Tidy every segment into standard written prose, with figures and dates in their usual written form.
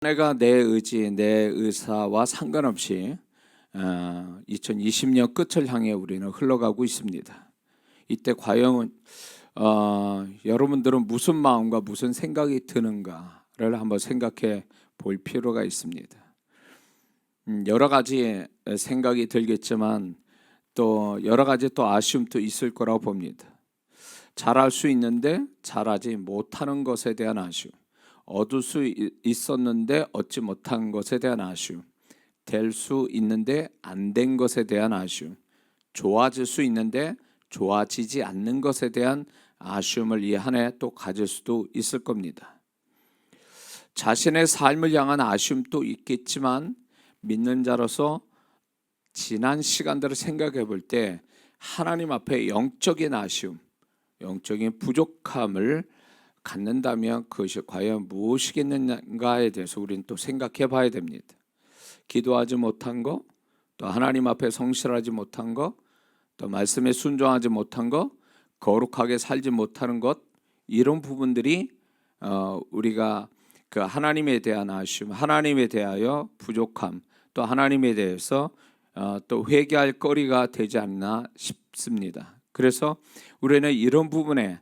내가 내 의지, 내 의사와 상관없이 2020년 끝을 향해 우리는 흘러가고 있습니다. 이때 과연 여러분들은 무슨 마음과 무슨 생각이 드는가를 한번 생각해 볼 필요가 있습니다. 여러 가지 생각이 들겠지만 또 여러 가지 또 아쉬움도 있을 거라고 봅니다. 잘할 수 있는데 잘하지 못하는 것에 대한 아쉬움, 얻을 수 있었는데 얻지 못한 것에 대한 아쉬움, 될 수 있는데 안 된 것에 대한 아쉬움, 좋아질 수 있는데 좋아지지 않는 것에 대한 아쉬움을 이 한 해 또 가질 수도 있을 겁니다. 자신의 삶을 향한 아쉬움도 있겠지만 믿는 자로서 지난 시간들을 생각해 볼 때 하나님 앞에 영적인 아쉬움, 영적인 부족함을 갖는다면 그것이 과연 무엇이겠는가에 대해서 우리는 또 생각해 봐야 됩니다. 기도하지 못한 거, 또 하나님 앞에 성실하지 못한 거, 또 말씀에 순종하지 못한 거, 거룩하게 살지 못하는 것, 이런 부분들이 우리가 그 하나님에 대한 아쉬움, 하나님에 대하여 부족함, 또 하나님에 대해서 또 회개할 거리가 되지 않나 싶습니다. 그래서 우리는 이런 부분에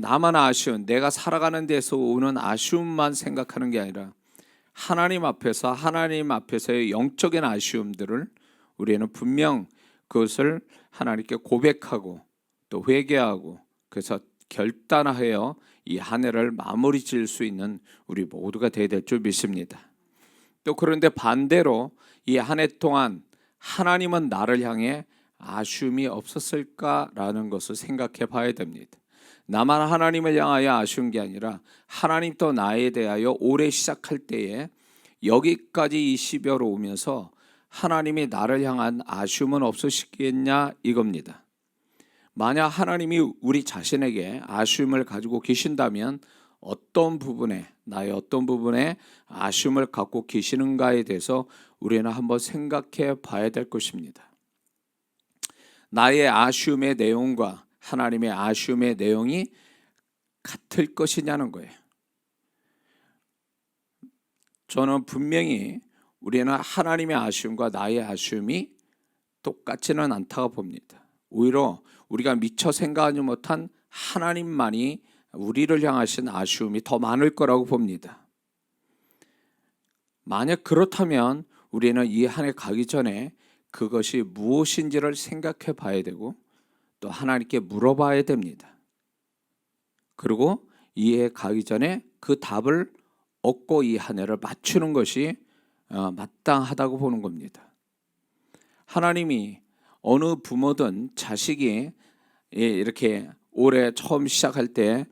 나만 아쉬운, 내가 살아가는 데서 오는 아쉬움만 생각하는 게 아니라 하나님 앞에서의 영적인 아쉬움들을 우리는 분명 그것을 하나님께 고백하고 또 회개하고, 그래서 결단하여 이 한 해를 마무리 지을 수 있는 우리 모두가 되어야 될 줄 믿습니다. 또 그런데 반대로 이 한 해 동안 하나님은 나를 향해 아쉬움이 없었을까라는 것을 생각해 봐야 됩니다. 나만 하나님을 향하여 아쉬운 게 아니라 하나님도 나에 대하여 올해 시작할 때에 여기까지 이 12월 오면서 하나님이 나를 향한 아쉬움은 없으시겠냐 이겁니다. 만약 하나님이 우리 자신에게 아쉬움을 가지고 계신다면 나의 어떤 부분에 아쉬움을 갖고 계시는가에 대해서 우리는 한번 생각해 봐야 될 것입니다. 나의 아쉬움의 내용과 하나님의 아쉬움의 내용이 같을 것이냐는 거예요. 저는 분명히 우리는 하나님의 아쉬움과 나의 아쉬움이 똑같지는 않다고 봅니다. 오히려 우리가 미처 생각하지 못한 하나님만이 우리를 향하신 아쉬움이 더 많을 거라고 봅니다. 만약 그렇다면 우리는 이 한 해 가기 전에 그것이 무엇인지를 생각해 봐야 되고 또 하나님께 물어봐야 됩니다. 그리고 이 해 가기 전에 그 답을 얻고 이 한 해를 맞추는 것이 마땅하다고 보는 겁니다. 하나님이 어느 부모든 자식이 이렇게 올해 처음 시작할 때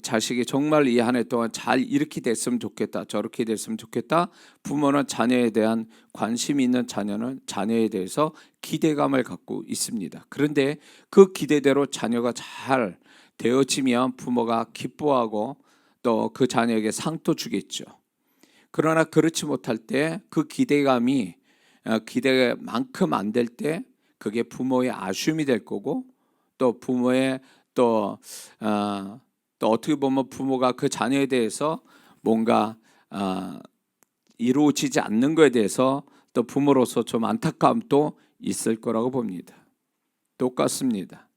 자식이 정말 이 한 해 동안 잘 이렇게 됐으면 좋겠다, 저렇게 됐으면 좋겠다, 부모는 자녀에 대한 관심이 있는 자녀는 자녀에 대해서 기대감을 갖고 있습니다. 그런데 그 기대대로 자녀가 잘 되어지면 부모가 기뻐하고 또 그 자녀에게 상도 주겠죠. 그러나 그렇지 못할 때 그 기대감이 기대만큼 안 될 때 그게 부모의 아쉬움이 될 거고, 또 부모의 또 어떻게 보면 부모가 그 자녀에 대해서 뭔가 이루어지지 않는 것에 대해서 또 부모로서 좀 안타까움도 있을 거라고 봅니다. 똑같습니다.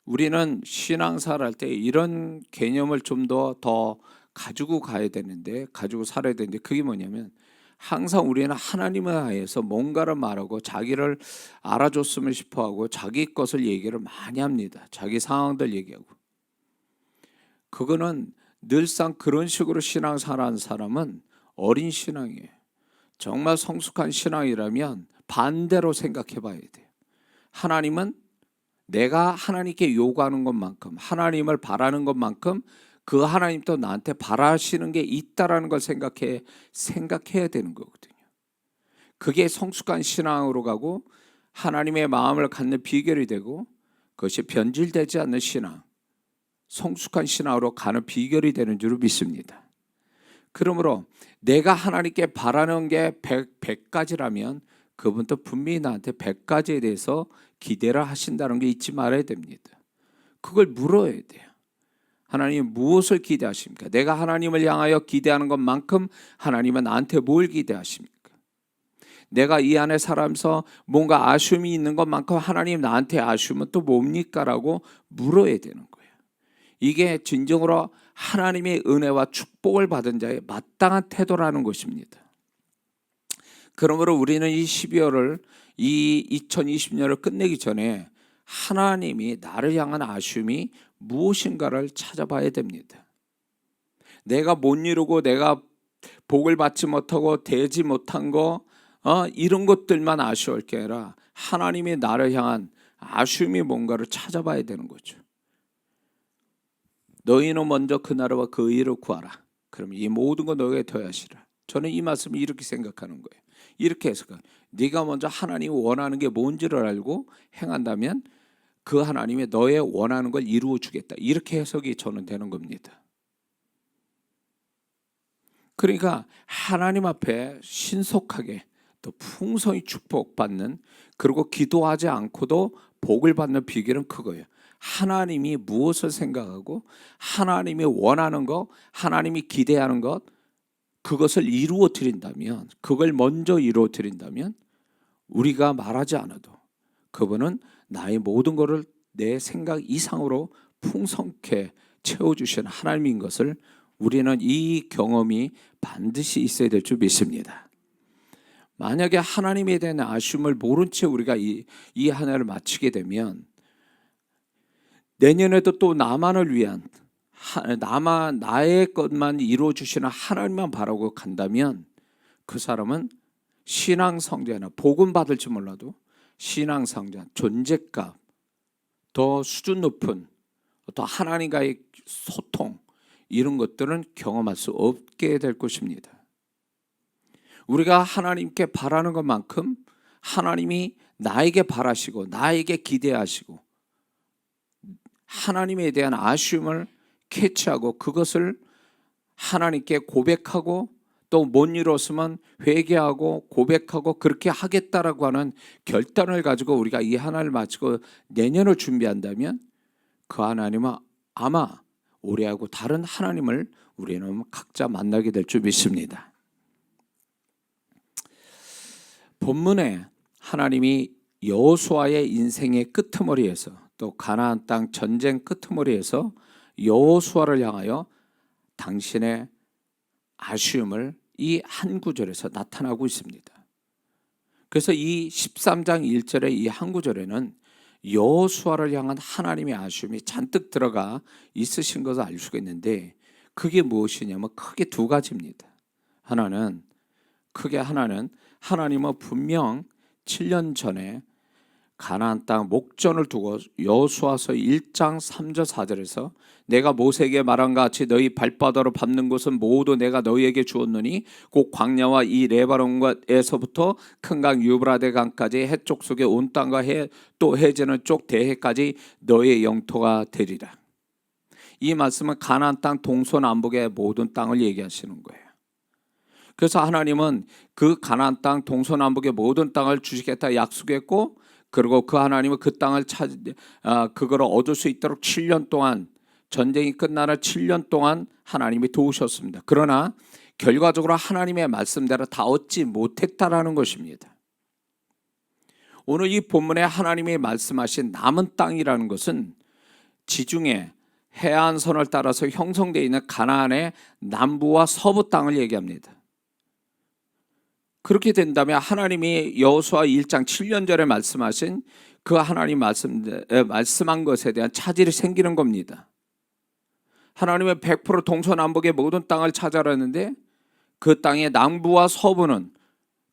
우리는 신앙생활 할 때 이런 개념을 좀 더 가지고 가야 되는데, 가지고 살아야 되는데, 그게 뭐냐면 항상 우리는 하나님을 하여서 뭔가를 말하고 자기를 알아줬으면 싶어하고 자기 것을 얘기를 많이 합니다. 자기 상황들 얘기하고. 그거는 늘상 그런 식으로 신앙생활하는 사람은 어린 신앙이에요. 정말 성숙한 신앙이라면 반대로 생각해 봐야 돼요. 하나님은 내가 하나님께 요구하는 것만큼, 하나님을 바라는 것만큼 그 하나님도 나한테 바라시는 게 있다라는 걸 생각해야 되는 거거든요. 그게 성숙한 신앙으로 가고 하나님의 마음을 갖는 비결이 되고, 그것이 변질되지 않는 신앙, 성숙한 신앙으로 가는 비결이 되는 줄 믿습니다. 그러므로 내가 하나님께 바라는 게 100가지라면 그분도 분명히 나한테 100가지에 대해서 기대를 하신다는 게 잊지 말아야 됩니다. 그걸 물어야 돼요. 하나님 무엇을 기대하십니까? 내가 하나님을 향하여 기대하는 것만큼 하나님은 나한테 뭘 기대하십니까? 내가 이 안에 살아면서 뭔가 아쉬움이 있는 것만큼 하나님 나한테 아쉬움은 또 뭡니까? 라고 물어야 되는 거예요. 이게 진정으로 하나님의 은혜와 축복을 받은 자의 마땅한 태도라는 것입니다. 그러므로 우리는 이 12월을 이 2020년을 끝내기 전에 하나님이 나를 향한 아쉬움이 무엇인가를 찾아봐야 됩니다. 내가 못 이루고 내가 복을 받지 못하고 되지 못한 거 이런 것들만 아쉬울 게 아니라 하나님이 나를 향한 아쉬움이 뭔가를 찾아봐야 되는 거죠. 너희는 먼저 그 나라와 그 의를 구하라. 그러면 이 모든 거 너에게 더하시라. 저는 이 말씀을 이렇게 생각하는 거예요. 이렇게 해서 네가 먼저 하나님이 원하는 게 뭔지를 알고 행한다면 그 하나님이 너의 원하는 걸 이루어 주겠다. 이렇게 해석이 저는 되는 겁니다. 그러니까 하나님 앞에 신속하게 또 풍성히 축복받는, 그리고 기도하지 않고도 복을 받는 비결은 그거예요. 하나님이 무엇을 생각하고 하나님이 원하는 것, 하나님이 기대하는 것, 그것을 이루어 드린다면, 그걸 먼저 이루어 드린다면 우리가 말하지 않아도 그분은 나의 모든 것을 내 생각 이상으로 풍성케 채워주시는 하나님인 것을 우리는 이 경험이 반드시 있어야 될 줄 믿습니다. 만약에 하나님에 대한 아쉬움을 모른 채 우리가 이 한 해를 마치게 되면 내년에도 또 나만을 위한, 나의 것만 이루어 주시는 하나님만 바라고 간다면 그 사람은 신앙 성장이나 복음 받을지 몰라도 신앙 성장, 존재감, 더 수준 높은 또 하나님과의 소통, 이런 것들은 경험할 수 없게 될 것입니다. 우리가 하나님께 바라는 것만큼 하나님이 나에게 바라시고 나에게 기대하시고 하나님에 대한 아쉬움을 캐치하고 그것을 하나님께 고백하고 또 못 이뤘으면 회개하고 고백하고 그렇게 하겠다라고 하는 결단을 가지고 우리가 이 하나를 마치고 내년을 준비한다면 그 하나님은 아마 올해하고 다른 하나님을 우리는 각자 만나게 될 줄 믿습니다. 본문에 하나님이 여호수아의 인생의 끄트머리에서 또 가나안 땅 전쟁 끄트머리에서 여호수아를 향하여 당신의 아쉬움을 이 한 구절에서 나타나고 있습니다. 그래서 이 13장 1절의 이 한 구절에는 여호수아를 향한 하나님의 아쉬움이 잔뜩 들어가 있으신 것을 알 수가 있는데 그게 무엇이냐면 크게 두 가지입니다. 하나는 하나님은 분명 7년 전에 가나안 땅 목전을 두고 여호수아서 1장 3절 4절에서 내가 모세에게 말한 것 같이 너희 발바닥으로 밟는 곳은 모두 내가 너희에게 주었노니 곧 광야와 이 레바논에서부터 큰 강 유브라데 강까지 해쪽 속에 온 땅과 또 해지는 쪽 대해까지 너희의 영토가 되리라. 이 말씀은 가나안 땅 동서남북의 모든 땅을 얘기하시는 거예요. 그래서 하나님은 그 가나안 땅 동서남북의 모든 땅을 주시겠다 약속했고, 그리고 그 하나님은 그 땅을 그거를 얻을 수 있도록 7년 동안, 전쟁이 끝나는 7년 동안 하나님이 도우셨습니다. 그러나 결과적으로 하나님의 말씀대로 다 얻지 못했다라는 것입니다. 오늘 이 본문에 하나님이 말씀하신 남은 땅이라는 것은 지중해 해안선을 따라서 형성되어 있는 가나안의 남부와 서부 땅을 얘기합니다. 그렇게 된다면 하나님이 여호수아 1장 7년 전에 말씀하신 그 하나님 말씀한 것에 대한 차질이 생기는 겁니다. 하나님은 100% 동서남북의 모든 땅을 차지하라는데 그 땅의 남부와 서부는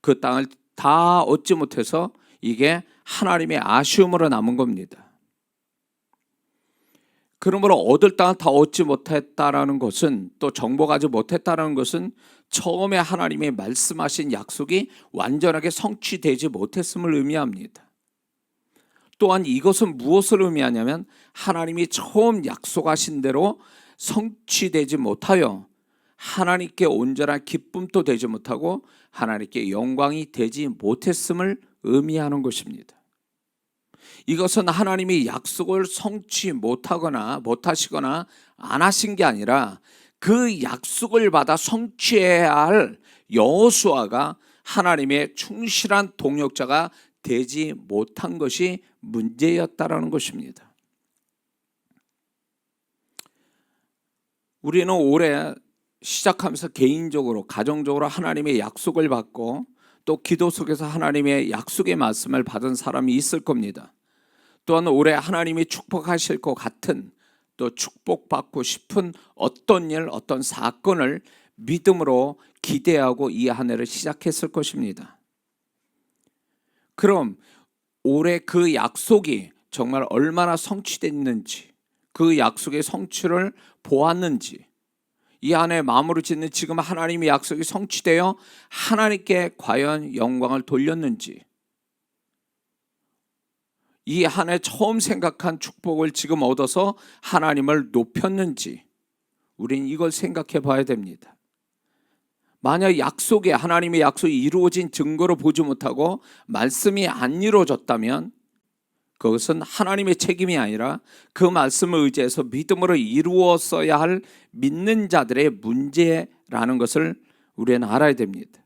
그 땅을 다 얻지 못해서 이게 하나님의 아쉬움으로 남은 겁니다. 그러므로 얻을 땅을 다 얻지 못했다라는 것은, 또 정복하지 못했다라는 것은 처음에 하나님이 말씀하신 약속이 완전하게 성취되지 못했음을 의미합니다. 또한 이것은 무엇을 의미하냐면 하나님이 처음 약속하신 대로 성취되지 못하여 하나님께 온전한 기쁨도 되지 못하고 하나님께 영광이 되지 못했음을 의미하는 것입니다. 이것은 하나님이 약속을 성취 못하시거나 안 하신 게 아니라 그 약속을 받아 성취해야 할 여호수아가 하나님의 충실한 동역자가 되지 못한 것이 문제였다라는 것입니다. 우리는 올해 시작하면서 개인적으로 가정적으로 하나님의 약속을 받고 또 기도 속에서 하나님의 약속의 말씀을 받은 사람이 있을 겁니다. 또한 올해 하나님이 축복하실 것 같은 또 축복받고 싶은 어떤 일, 어떤 사건을 믿음으로 기대하고 이 한 해를 시작했을 것입니다. 그럼 올해 그 약속이 정말 얼마나 성취됐는지, 그 약속의 성취를 보았는지, 이 한 해 마무리 짓는 지금 하나님의 약속이 성취되어 하나님께 과연 영광을 돌렸는지, 이 한 해 처음 생각한 축복을 지금 얻어서 하나님을 높였는지 우린 이걸 생각해 봐야 됩니다. 만약 하나님의 약속이 이루어진 증거로 보지 못하고 말씀이 안 이루어졌다면 그것은 하나님의 책임이 아니라 그 말씀을 의지해서 믿음으로 이루었어야 할 믿는 자들의 문제라는 것을 우리는 알아야 됩니다.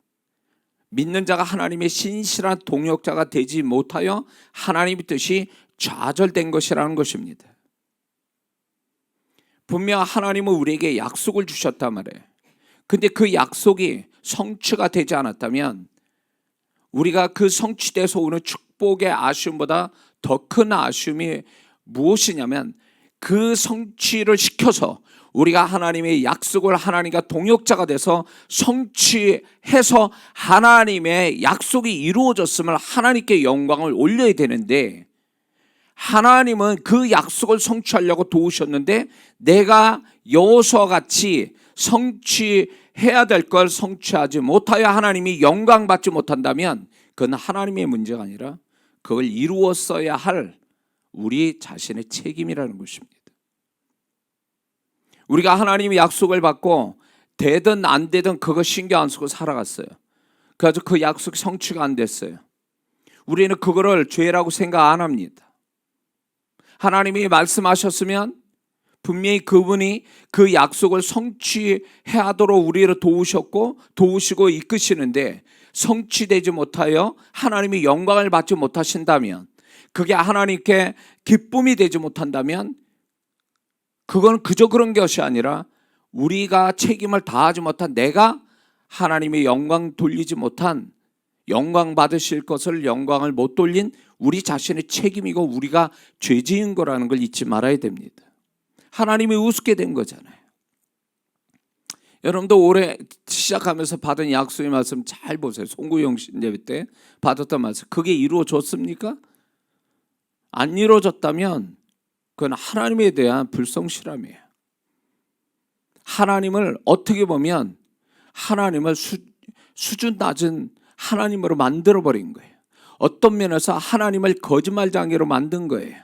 믿는 자가 하나님의 신실한 동역자가 되지 못하여 하나님의 뜻이 좌절된 것이라는 것입니다. 분명 하나님은 우리에게 약속을 주셨단 말이에요. 근데 그 약속이 성취가 되지 않았다면 우리가 그 성취돼서 오는 축복의 아쉬움보다 더 큰 아쉬움이 무엇이냐면 그 성취를 시켜서 우리가 하나님의 약속을 하나님과 동역자가 돼서 성취해서 하나님의 약속이 이루어졌음을 하나님께 영광을 올려야 되는데 하나님은 그 약속을 성취하려고 도우셨는데 내가 여호수아와 같이 성취해야 될 걸 성취하지 못하여 하나님이 영광 받지 못한다면 그건 하나님의 문제가 아니라 그걸 이루었어야 할 우리 자신의 책임이라는 것입니다. 우리가 하나님의 약속을 받고 되든 안 되든 그거 신경 안 쓰고 살아갔어요. 그래서 그 약속이 성취가 안 됐어요. 우리는 그거를 죄라고 생각 안 합니다. 하나님이 말씀하셨으면 분명히 그분이 그 약속을 성취하도록 우리를 도우시고 이끄시는데 성취되지 못하여 하나님이 영광을 받지 못하신다면 그게 하나님께 기쁨이 되지 못한다면 그건 그저 그런 것이 아니라 우리가 책임을 다하지 못한 내가 하나님의 영광 돌리지 못한 영광 받으실 것을 영광을 못 돌린 우리 자신의 책임이고 우리가 죄 지은 거라는 걸 잊지 말아야 됩니다. 하나님이 우습게 된 거잖아요. 여러분도 올해 시작하면서 받은 약속의 말씀 잘 보세요. 송구영 예배 때 받았던 말씀 그게 이루어졌습니까? 안 이루어졌다면 그건 하나님에 대한 불성실함이에요. 하나님을 어떻게 보면 하나님을 수준 낮은 하나님으로 만들어버린 거예요. 어떤 면에서 하나님을 거짓말장애로 만든 거예요.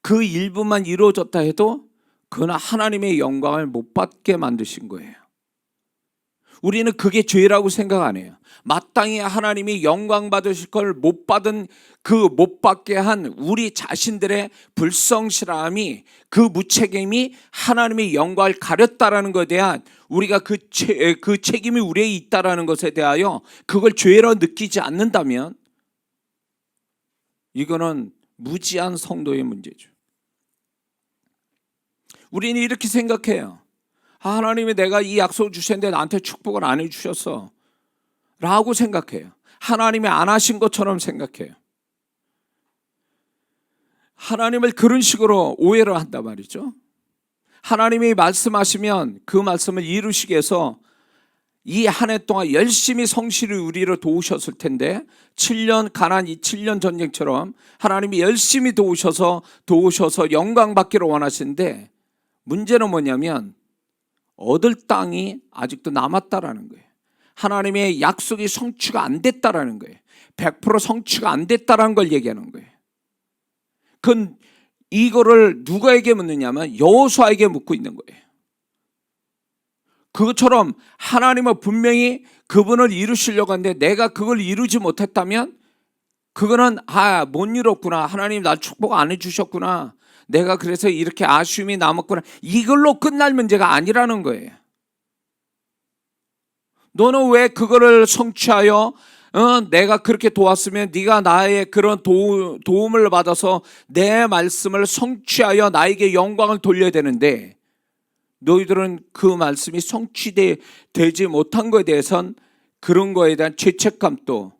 그 일부만 이루어졌다 해도 그건 하나님의 영광을 못 받게 만드신 거예요. 우리는 그게 죄라고 생각 안 해요. 마땅히 하나님이 영광 받으실 걸 못 받은 그 못 받게 한 우리 자신들의 불성실함이 그 무책임이 하나님의 영광을 가렸다라는 것에 대한 우리가 그 책임이 우리에 있다라는 것에 대하여 그걸 죄로 느끼지 않는다면 이거는 무지한 성도의 문제죠. 우리는 이렇게 생각해요. 하나님이 내가 이 약속을 주셨는데 나한테 축복을 안 해주셨어 라고 생각해요. 하나님이 안 하신 것처럼 생각해요. 하나님을 그런 식으로 오해를 한단 말이죠. 하나님이 말씀하시면 그 말씀을 이루시기 위해서 이 한 해 동안 열심히 성실히 우리를 도우셨을 텐데 7년 가난 이 7년 전쟁처럼 하나님이 열심히 도우셔서 영광 받기를 원하시는데 문제는 뭐냐면 얻을 땅이 아직도 남았다라는 거예요. 하나님의 약속이 성취가 안 됐다라는 거예요. 100% 성취가 안 됐다라는 걸 얘기하는 거예요. 그건 이거를 누구에게 묻느냐면 여호수아에게 묻고 있는 거예요. 그것처럼 하나님은 분명히 그분을 이루시려고 하는데 내가 그걸 이루지 못했다면 그거는 못 이뤘구나, 하나님 날 축복 안 해주셨구나, 내가 그래서 이렇게 아쉬움이 남았구나, 이걸로 끝날 문제가 아니라는 거예요. 너는 왜 그거를 성취하여 내가 그렇게 도왔으면 네가 나의 그런 도움을 받아서 내 말씀을 성취하여 나에게 영광을 돌려야 되는데, 너희들은 그 말씀이 성취되지 못한 것에 대해선 그런 거에 대한 죄책감도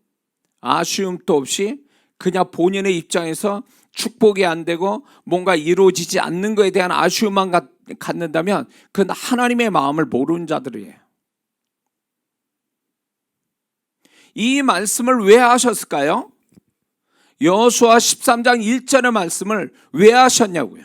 아쉬움도 없이 그냥 본인의 입장에서 축복이 안 되고 뭔가 이루어지지 않는 것에 대한 아쉬움만 갖는다면 그건 하나님의 마음을 모르는 자들이에요. 이 말씀을 왜 하셨을까요? 여호수아 13장 1절의 말씀을 왜 하셨냐고요.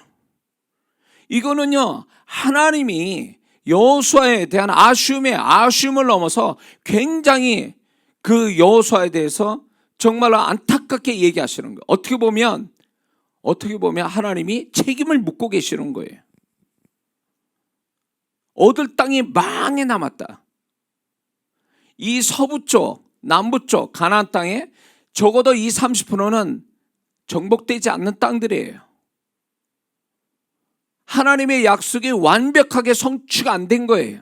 이거는요, 하나님이 여호수아에 대한 아쉬움을 넘어서 굉장히 그 여호수아에 대해서 정말로 안타깝게 얘기하시는 거예요. 어떻게 보면 하나님이 책임을 묻고 계시는 거예요. 얻을 땅이 많이 남았다. 이 서부 쪽, 남부 쪽 가나안 땅에 적어도 30%는 정복되지 않는 땅들이에요. 하나님의 약속이 완벽하게 성취가 안 된 거예요.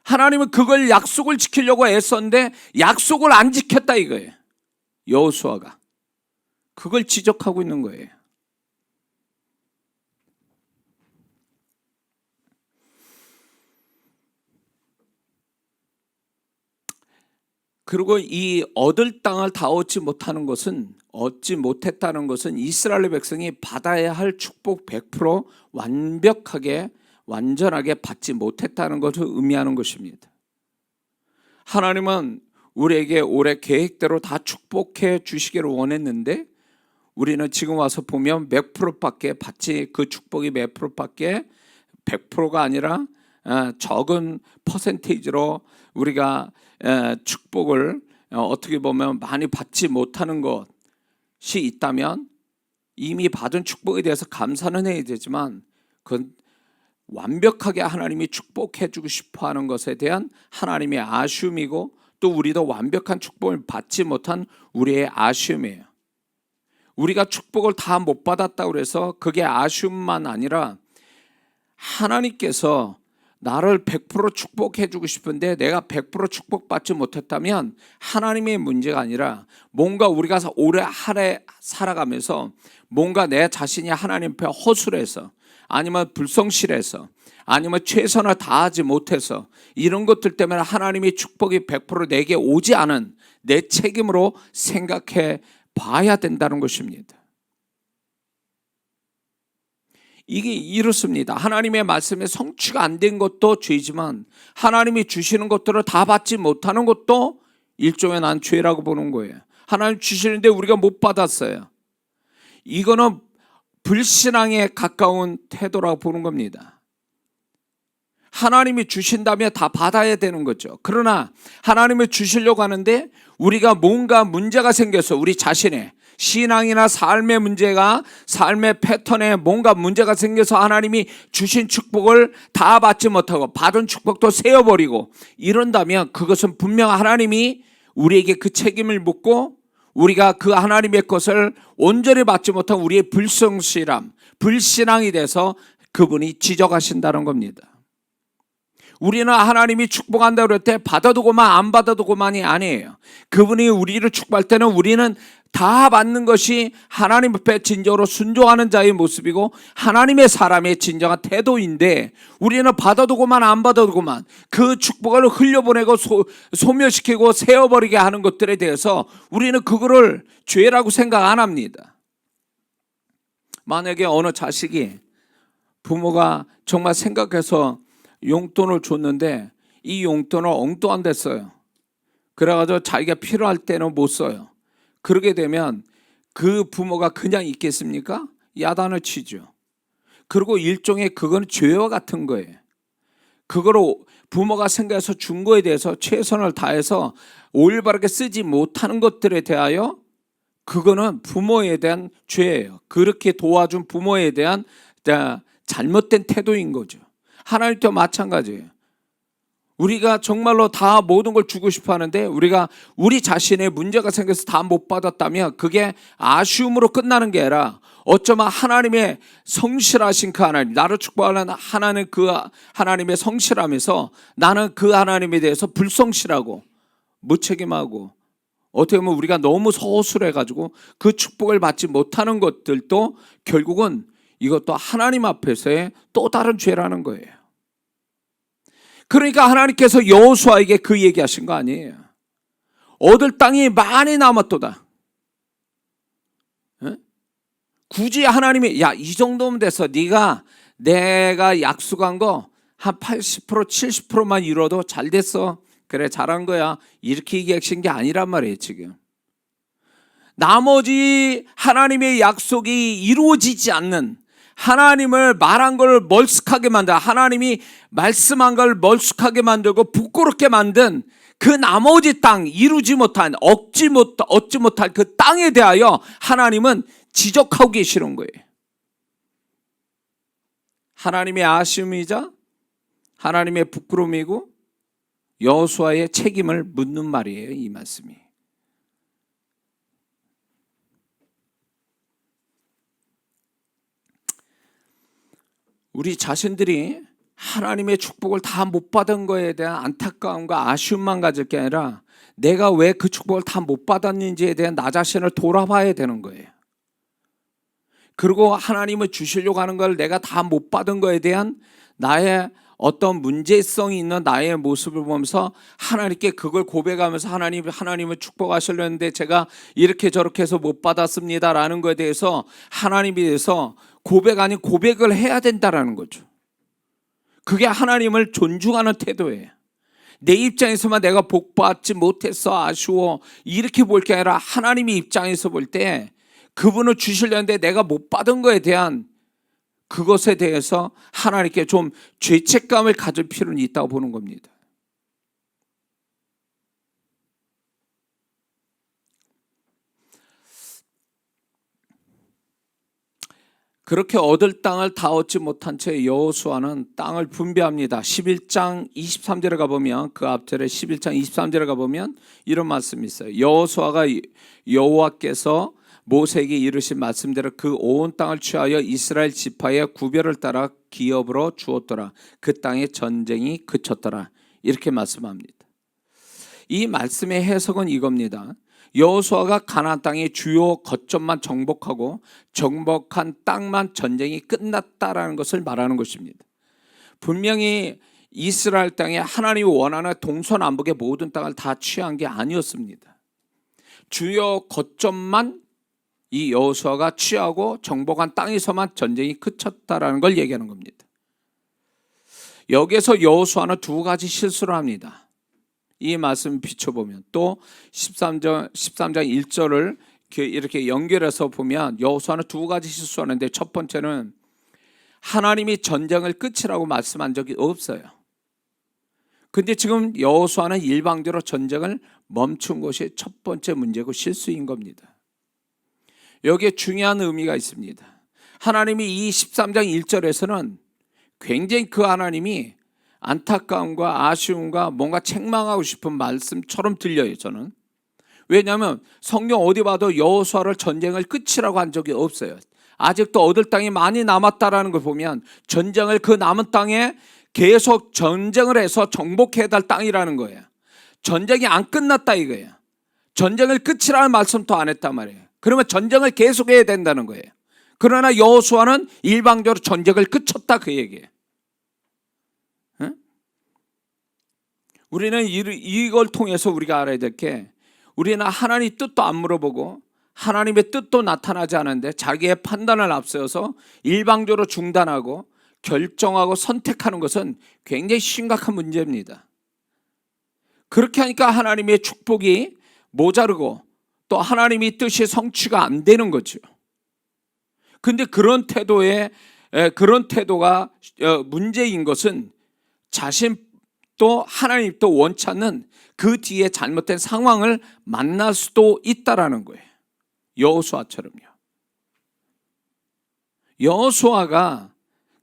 하나님은 그걸 약속을 지키려고 애썼는데 약속을 안 지켰다 이거예요. 여호수아가 그걸 지적하고 있는 거예요. 그리고 이 얻을 땅을 다 얻지 못했다는 것은 이스라엘 백성이 받아야 할 축복 100% 완전하게 받지 못했다는 것을 의미하는 것입니다. 하나님은 우리에게 올해 계획대로 다 축복해 주시기를 원했는데, 우리는 지금 와서 보면 몇 프로밖에 받지, 그 축복이 몇 프로밖에 100%가 아니라 적은 퍼센테이지로 우리가 축복을 어떻게 보면 많이 받지 못하는 것이 있다면, 이미 받은 축복에 대해서 감사는 해야 되지만 그건 완벽하게 하나님이 축복해 주고 싶어 하는 것에 대한 하나님의 아쉬움이고, 또 우리도 완벽한 축복을 받지 못한 우리의 아쉬움이에요. 우리가 축복을 다 못 받았다고 해서 그게 아쉬움만 아니라, 하나님께서 나를 100% 축복해 주고 싶은데 내가 100% 축복받지 못했다면 하나님의 문제가 아니라, 뭔가 우리가 올해 하루에 살아가면서 뭔가 내 자신이 하나님 앞에 허술해서, 아니면 불성실해서, 아니면 최선을 다하지 못해서, 이런 것들 때문에 하나님의 축복이 100% 내게 오지 않은 내 책임으로 생각해 봐야 된다는 것입니다. 이게 이렇습니다. 하나님의 말씀에 성취가 안 된 것도 죄지만, 하나님이 주시는 것들을 다 받지 못하는 것도 일종의 난 죄라고 보는 거예요. 하나님 주시는데 우리가 못 받았어요. 이거는 불신앙에 가까운 태도라고 보는 겁니다. 하나님이 주신다면 다 받아야 되는 거죠. 그러나 하나님이 주시려고 하는데 우리가 뭔가 문제가 생겨서, 우리 자신의 신앙이나 삶의 문제가, 삶의 패턴에 뭔가 문제가 생겨서 하나님이 주신 축복을 다 받지 못하고 받은 축복도 세어버리고 이런다면, 그것은 분명 하나님이 우리에게 그 책임을 묻고 우리가 그 하나님의 것을 온전히 받지 못한 우리의 불성실함, 불신앙이 돼서 그분이 지적하신다는 겁니다. 우리는 하나님이 축복한다고 그럴 때 받아두고만 안 받아두고만이 아니에요. 그분이 우리를 축복할 때는 우리는 다 받는 것이 하나님 앞에 진정으로 순종하는 자의 모습이고 하나님의 사람의 진정한 태도인데, 우리는 받아두고만 안 받아두고만 그 축복을 흘려보내고 소멸시키고 세어버리게 하는 것들에 대해서 우리는 그거를 죄라고 생각 안 합니다. 만약에 어느 자식이 부모가 정말 생각해서 용돈을 줬는데 이 용돈을 엉뚱한 데 써요. 그래가지고 자기가 필요할 때는 못 써요. 그러게 되면 그 부모가 그냥 있겠습니까? 야단을 치죠. 그리고 일종의 그건 죄와 같은 거예요. 그거로 부모가 생각해서 준 거에 대해서 최선을 다해서 올바르게 쓰지 못하는 것들에 대하여, 그거는 부모에 대한 죄예요. 그렇게 도와준 부모에 대한 잘못된 태도인 거죠. 하나님도 마찬가지예요. 우리가 정말로 다 모든 걸 주고 싶어 하는데 우리가 우리 자신의 문제가 생겨서 다 못 받았다면 그게 아쉬움으로 끝나는 게 아니라 어쩌면 하나님의 성실하신 그 하나님, 나를 축복하는 하나님, 그 하나님의 성실함에서 나는 그 하나님에 대해서 불성실하고 무책임하고 어떻게 보면 우리가 너무 소홀해가지고 그 축복을 받지 못하는 것들도 결국은 이것도 하나님 앞에서의 또 다른 죄라는 거예요. 그러니까 하나님께서 여호수아에게 그 얘기하신 거 아니에요. 얻을 땅이 많이 남았도다. 굳이 하나님이 이 정도면 돼서 내가 약속한 거 한 80% 70%만 이뤄도 잘 됐어. 그래 잘한 거야. 이렇게 얘기하신 게 아니란 말이에요 지금. 나머지 하나님의 약속이 이루어지지 않는, 하나님을 말한 걸 멀쑥하게 만들어, 하나님이 말씀한 걸 멀쑥하게 만들고 부끄럽게 만든 그 나머지 땅, 이루지 못한, 얻지 못할 그 땅에 대하여 하나님은 지적하고 계시는 거예요. 하나님의 아쉬움이자 하나님의 부끄러움이고 여호수아의 책임을 묻는 말이에요, 이 말씀이. 우리 자신들이 하나님의 축복을 다 못 받은 거에 대한 안타까움과 아쉬움만 가질 게 아니라 내가 왜 그 축복을 다 못 받았는지에 대한 나 자신을 돌아봐야 되는 거예요. 그리고 하나님을 주시려고 하는 걸 내가 다 못 받은 거에 대한 나의 어떤 문제성이 있는 나의 모습을 보면서 하나님께 그걸 고백하면서 하나님을 축복하시려는데 제가 이렇게 저렇게 해서 못 받았습니다라는 거에 대해서 하나님에 대해서 고백 아닌 고백을 해야 된다라는 거죠. 그게 하나님을 존중하는 태도예요. 내 입장에서만 내가 복 받지 못했어, 아쉬워, 이렇게 볼 게 아니라 하나님의 입장에서 볼 때 그분을 주시려는데 내가 못 받은 거에 대한 그것에 대해서 하나님께 좀 죄책감을 가질 필요는 있다고 보는 겁니다. 그렇게 얻을 땅을 다 얻지 못한 채 여호수아는 땅을 분배합니다. 11장 23절에 가보면, 그 앞절에 11장 23절에 가보면 이런 말씀이 있어요. 여호수아가 여호와께서 모세에게 이르신 말씀대로 그 온 땅을 취하여 이스라엘 지파의 구별을 따라 기업으로 주었더라. 그 땅에 전쟁이 그쳤더라. 이렇게 말씀합니다. 이 말씀의 해석은 이겁니다. 여호수아가 가나안 땅의 주요 거점만 정복하고 정복한 땅만 전쟁이 끝났다라는 것을 말하는 것입니다. 분명히 이스라엘 땅에 하나님이 원하는 동서남북의 모든 땅을 다 취한 게 아니었습니다. 주요 거점만 이 여호수아가 취하고 정복한 땅에서만 전쟁이 그쳤다라는 걸 얘기하는 겁니다. 여기에서 여호수아는 두 가지 실수를 합니다. 이 말씀을 비춰보면 또 13장 1절을 이렇게 연결해서 보면 여호수아는 두 가지 실수하는데, 첫 번째는 하나님이 전쟁을 끝이라고 말씀한 적이 없어요. 근데 지금 여호수아는 일방적으로 전쟁을 멈춘 것이 첫 번째 문제고 실수인 겁니다. 여기에 중요한 의미가 있습니다. 하나님이 이 13장 1절에서는 굉장히 그 하나님이 안타까움과 아쉬움과 뭔가 책망하고 싶은 말씀처럼 들려요, 저는. 왜냐하면 성경 어디 봐도 여호수아를 전쟁을 끝이라고 한 적이 없어요. 아직도 얻을 땅이 많이 남았다라는 걸 보면 전쟁을, 그 남은 땅에 계속 전쟁을 해서 정복해야 될 땅이라는 거예요. 전쟁이 안 끝났다 이거예요. 전쟁을 끝이라는 말씀도 안 했단 말이에요. 그러면 전쟁을 계속해야 된다는 거예요. 그러나 여호수아는 일방적으로 전쟁을 끝쳤다 그 얘기예요. 응? 우리는 이걸 통해서 우리가 알아야 될 게, 우리는 하나님 뜻도 안 물어보고 하나님의 뜻도 나타나지 않은데 자기의 판단을 앞세워서 일방적으로 중단하고 결정하고 선택하는 것은 굉장히 심각한 문제입니다. 그렇게 하니까 하나님의 축복이 모자르고 또 하나님의 뜻이 성취가 안 되는 거죠. 근데 그런 태도가 문제인 것은 자신 또 하나님 또 원치 않는 그 뒤에 잘못된 상황을 만날 수도 있다라는 거예요. 여호수아처럼요. 여호수아가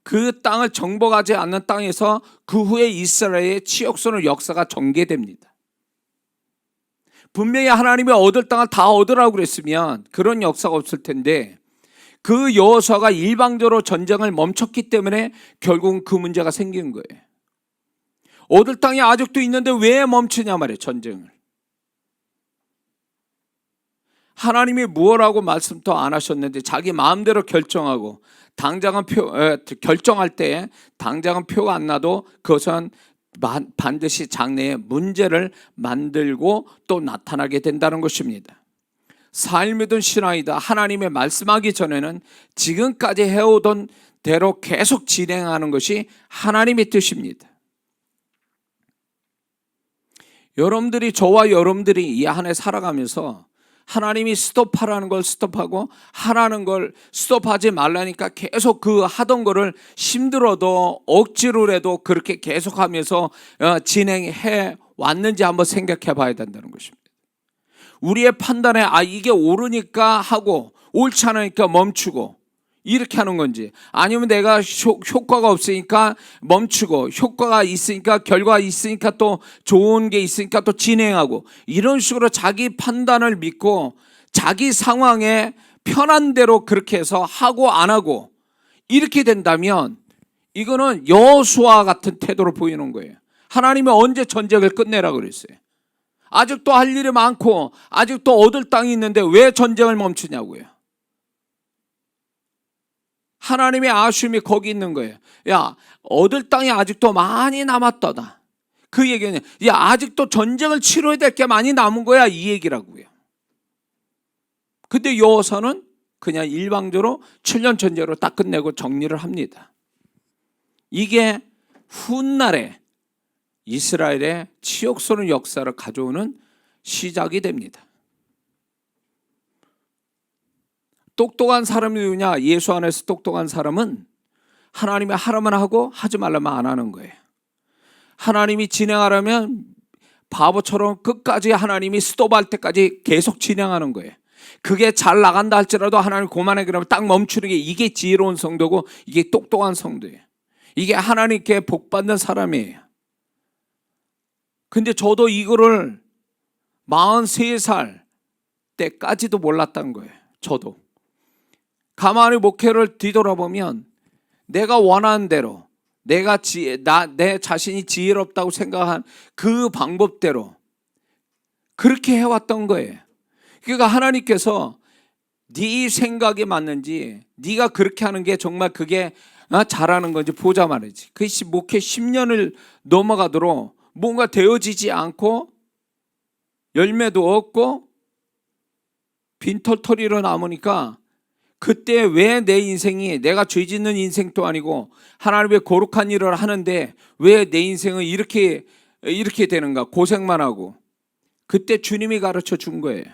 그 땅을 정복하지 않는 땅에서 그 후에 이스라엘의 치욕스러운 역사가 전개됩니다. 분명히 하나님이 얻을 땅을 다 얻으라고 그랬으면 그런 역사가 없을 텐데 그 여호수아가 일방적으로 전쟁을 멈췄기 때문에 결국은 그 문제가 생긴 거예요. 얻을 땅이 아직도 있는데 왜 멈추냐 말이에요, 전쟁을. 하나님이 무엇라고 말씀도 안 하셨는데 자기 마음대로 결정하고 결정할 때 당장은 표가 안 나도 그것은 반드시 장래에 문제를 만들고 또 나타나게 된다는 것입니다. 삶이든 신앙이다 하나님의 말씀하기 전에는 지금까지 해오던 대로 계속 진행하는 것이 하나님의 뜻입니다. 여러분들이 저와 여러분들이 이 한 해 살아가면서 하나님이 스톱하라는 걸 스톱하고 하라는 걸 스톱하지 말라니까 계속 그 하던 거를 힘들어도 억지로라도 그렇게 계속하면서 진행해 왔는지 한번 생각해 봐야 된다는 것입니다. 우리의 판단에 이게 옳으니까 하고 옳지 않으니까 멈추고 이렇게 하는 건지, 아니면 내가 효과가 없으니까 멈추고 효과가 있으니까 결과가 있으니까 또 좋은 게 있으니까 또 진행하고, 이런 식으로 자기 판단을 믿고 자기 상황에 편한 대로 그렇게 해서 하고 안 하고 이렇게 된다면 이거는 여호수아 같은 태도로 보이는 거예요. 하나님이 언제 전쟁을 끝내라고 그랬어요? 아직도 할 일이 많고 아직도 얻을 땅이 있는데 왜 전쟁을 멈추냐고요. 하나님의 아쉬움이 거기 있는 거예요. 야, 얻을 땅이 아직도 많이 남았다다. 그 얘기는 야, 아직도 전쟁을 치러야 될 게 많이 남은 거야, 이 얘기라고요. 근데 여호수아는 그냥 일방적으로 7년 전쟁으로 딱 끝내고 정리를 합니다. 이게 훗날에 이스라엘의 치욕스러운 역사를 가져오는 시작이 됩니다. 똑똑한 사람이 누구냐? 예수 안에서 똑똑한 사람은 하나님이 하라면 하고 하지 말라면 안 하는 거예요. 하나님이 진행하라면 바보처럼 끝까지 하나님이 스톱할 때까지 계속 진행하는 거예요. 그게 잘 나간다 할지라도 하나님 그만해 그러면 딱 멈추는 게, 이게 지혜로운 성도고 이게 똑똑한 성도예요. 이게 하나님께 복받는 사람이에요. 근데 저도 이거를 43살 때까지도 몰랐다는 거예요. 저도 가만히 목회를 뒤돌아보면 내가 원하는 대로 내 자신이 지혜롭다고 생각한 그 방법대로 그렇게 해왔던 거예요. 그러니까 하나님께서 네 생각이 맞는지, 네가 그렇게 하는 게 정말 그게 잘하는 건지 보자 말이지. 그 목회 10년을 넘어가도록 뭔가 되어지지 않고 열매도 없고 빈털터리로 남으니까, 그때 왜 내 인생이, 내가 죄 짓는 인생도 아니고 하나님의 거룩한 일을 하는데 왜 내 인생은 이렇게 되는가, 고생만 하고. 그때 주님이 가르쳐 준 거예요.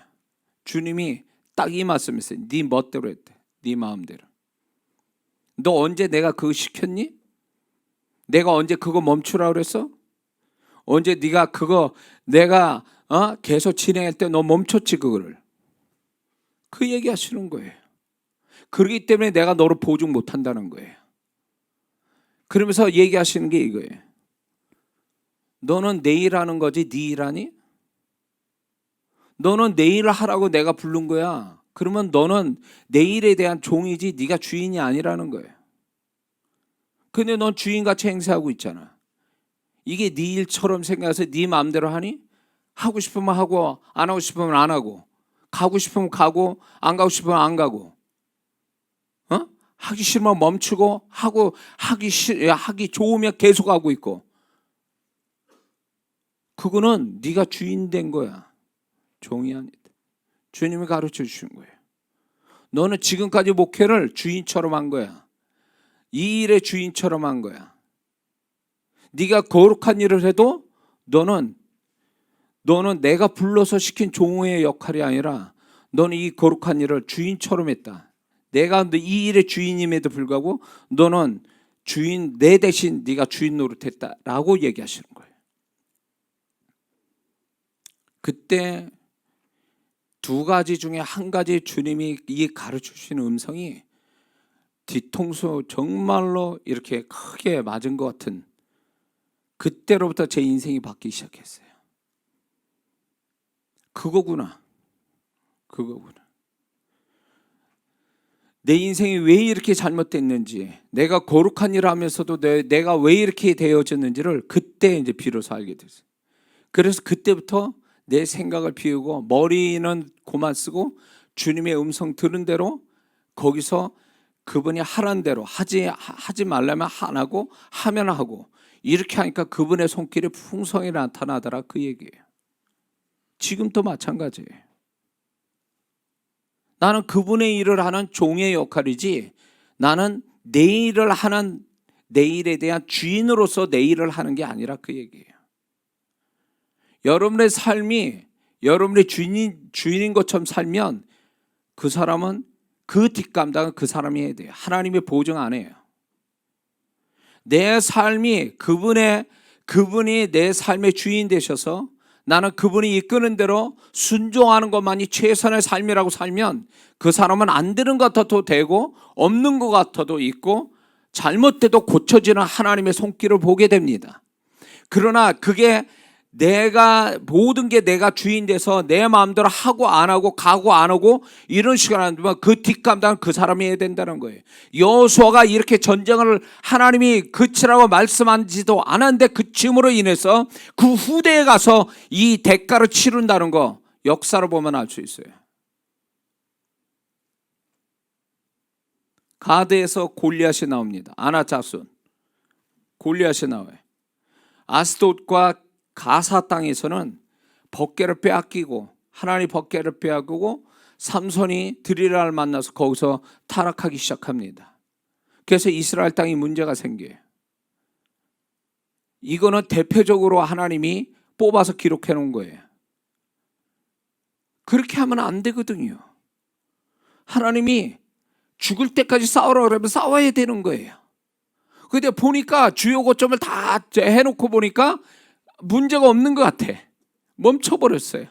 주님이 딱 이 말씀했어요. 네 멋대로 했대. 네 마음대로. 너 언제 내가 그거 시켰니? 내가 언제 그거 멈추라고 그랬어? 언제 네가 그거 내가 계속 진행할 때 너 멈췄지 그거를. 그 얘기 하시는 거예요. 그렇기 때문에 내가 너를 보증 못한다는 거예요. 그러면서 얘기하시는 게 이거예요. 너는 내 일하는 거지 네 일하니? 너는 내 일을 하라고 내가 부른 거야. 그러면 너는 내 일에 대한 종이지 네가 주인이 아니라는 거예요. 근데 넌 주인같이 행세하고 있잖아. 이게 네 일처럼 생각해서 네 마음대로 하니? 하고 싶으면 하고 안 하고 싶으면 안 하고, 가고 싶으면 가고 안 가고 싶으면 안 가고, 하기 싫으면 멈추고 하고, 하기 좋으면 계속 하고 있고. 그거는 네가 주인 된 거야. 종이 아니다. 주님이 가르쳐 주신 거예요. 너는 지금까지 목회를 주인처럼 한 거야. 이 일의 주인처럼 한 거야. 네가 거룩한 일을 해도 너는 내가 불러서 시킨 종의 역할이 아니라 너는 이 거룩한 일을 주인처럼 했다. 내가 이 일의 주인임에도 불구하고 너는 주인, 내 대신 네가 주인 노릇했다라고 얘기하시는 거예요. 그때 두 가지 중에 한 가지 주님이 이 가르쳐 주시는 음성이 뒤통수 정말로 이렇게 크게 맞은 것 같은, 그때로부터 제 인생이 바뀌기 시작했어요. 그거구나. 내 인생이 왜 이렇게 잘못됐는지, 내가 거룩한 일을 하면서도 내가 왜 이렇게 되어졌는지를 그때 이제 비로소 알게 됐어요. 그래서 그때부터 내 생각을 비우고 머리는 고만 쓰고 주님의 음성 들은 대로 거기서 그분이 하라는 대로 하지 말라면 안 하고 하면 하고, 이렇게 하니까 그분의 손길이 풍성히 나타나더라, 그 얘기예요. 지금도 마찬가지예요. 나는 그분의 일을 하는 종의 역할이지, 나는 내 일을 하는, 내 일에 대한 주인으로서 내 일을 하는 게 아니라 그 얘기예요. 여러분의 삶이 여러분의 주인인 것처럼 살면 그 사람은, 그 뒷감당은 그 사람이 해야 돼요. 하나님이 보증 안 해요. 내 삶이 그분이 내 삶의 주인 되셔서 나는 그분이 이끄는 대로 순종하는 것만이 최선의 삶이라고 살면 그 사람은 안 되는 것 같아도 되고 없는 것 같아도 있고 잘못돼도 고쳐지는 하나님의 손길을 보게 됩니다. 그러나 그게 모든 게 내가 주인 돼서 내 마음대로 하고 안 하고 가고 안 하고 이런 시간 안 되면 그 뒷감당은 그 사람이 해야 된다는 거예요. 여호수아가 이렇게 전쟁을 하나님이 그치라고 말씀하지도 않았는데 그침으로 인해서 그 후대에 가서 이 대가를 치른다는 거 역사를 보면 알 수 있어요. 가드에서 골리앗이 나옵니다. 아나자손 골리앗이 나와요. 아스돗과 가사 땅에서는 법궤를 빼앗기고, 하나님 법궤를 빼앗기고 삼손이 드릴라를 만나서 거기서 타락하기 시작합니다. 그래서 이스라엘 땅이 문제가 생겨요. 이거는 대표적으로 하나님이 뽑아서 기록해 놓은 거예요. 그렇게 하면 안 되거든요. 하나님이 죽을 때까지 싸우라 그러면 싸워야 되는 거예요. 근데 보니까 주요 고점을 다 해놓고 보니까 문제가 없는 것 같아. 멈춰버렸어요.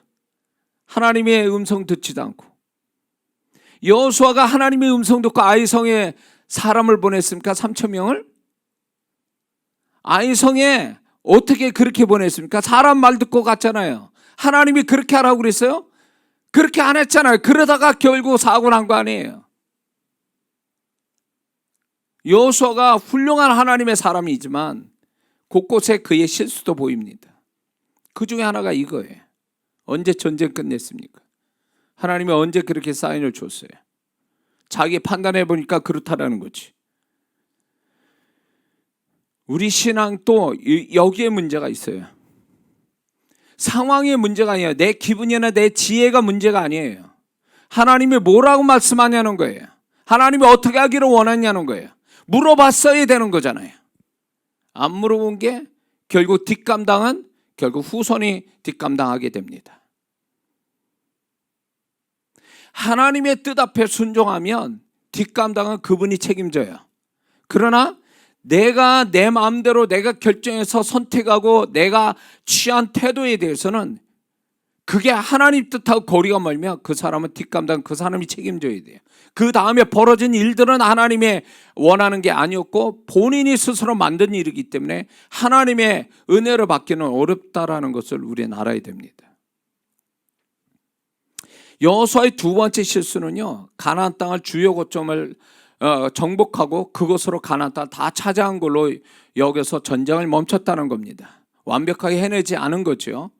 하나님의 음성 듣지도 않고. 여호수아가 하나님의 음성 듣고 아이성에 사람을 보냈습니까? 3,000명을? 아이성에 어떻게 그렇게 보냈습니까? 사람 말 듣고 갔잖아요. 하나님이 그렇게 하라고 그랬어요? 그렇게 안 했잖아요. 그러다가 결국 사고 난 거 아니에요. 여호수아가 훌륭한 하나님의 사람이지만 곳곳에 그의 실수도 보입니다. 그 중에 하나가 이거예요. 언제 전쟁 끝냈습니까? 하나님이 언제 그렇게 사인을 줬어요? 자기 판단해 보니까 그렇다라는 거지. 우리 신앙도 여기에 문제가 있어요. 상황의 문제가 아니에요. 내 기분이나 내 지혜가 문제가 아니에요. 하나님이 뭐라고 말씀하냐는 거예요. 하나님이 어떻게 하기를 원하냐는 거예요. 물어봤어야 되는 거잖아요. 안 물어본 게 결국 뒷감당은 결국 후손이 뒷감당하게 됩니다. 하나님의 뜻 앞에 순종하면 뒷감당은 그분이 책임져요. 그러나 내가 내 마음대로 내가 결정해서 선택하고 내가 취한 태도에 대해서는 그게 하나님 뜻하고 거리가 멀면 그 사람은 뒷감당, 그 사람이 책임져야 돼요. 그 다음에 벌어진 일들은 하나님의 원하는 게 아니었고 본인이 스스로 만든 일이기 때문에 하나님의 은혜를 받기는 어렵다라는 것을 우리는 알아야 됩니다. 여호수아의 두 번째 실수는요, 가나안 땅을 주요 거점을 정복하고 그것으로 가나안 땅을 다 차지한 걸로 여겨서 전쟁을 멈췄다는 겁니다. 완벽하게 해내지 않은 거죠.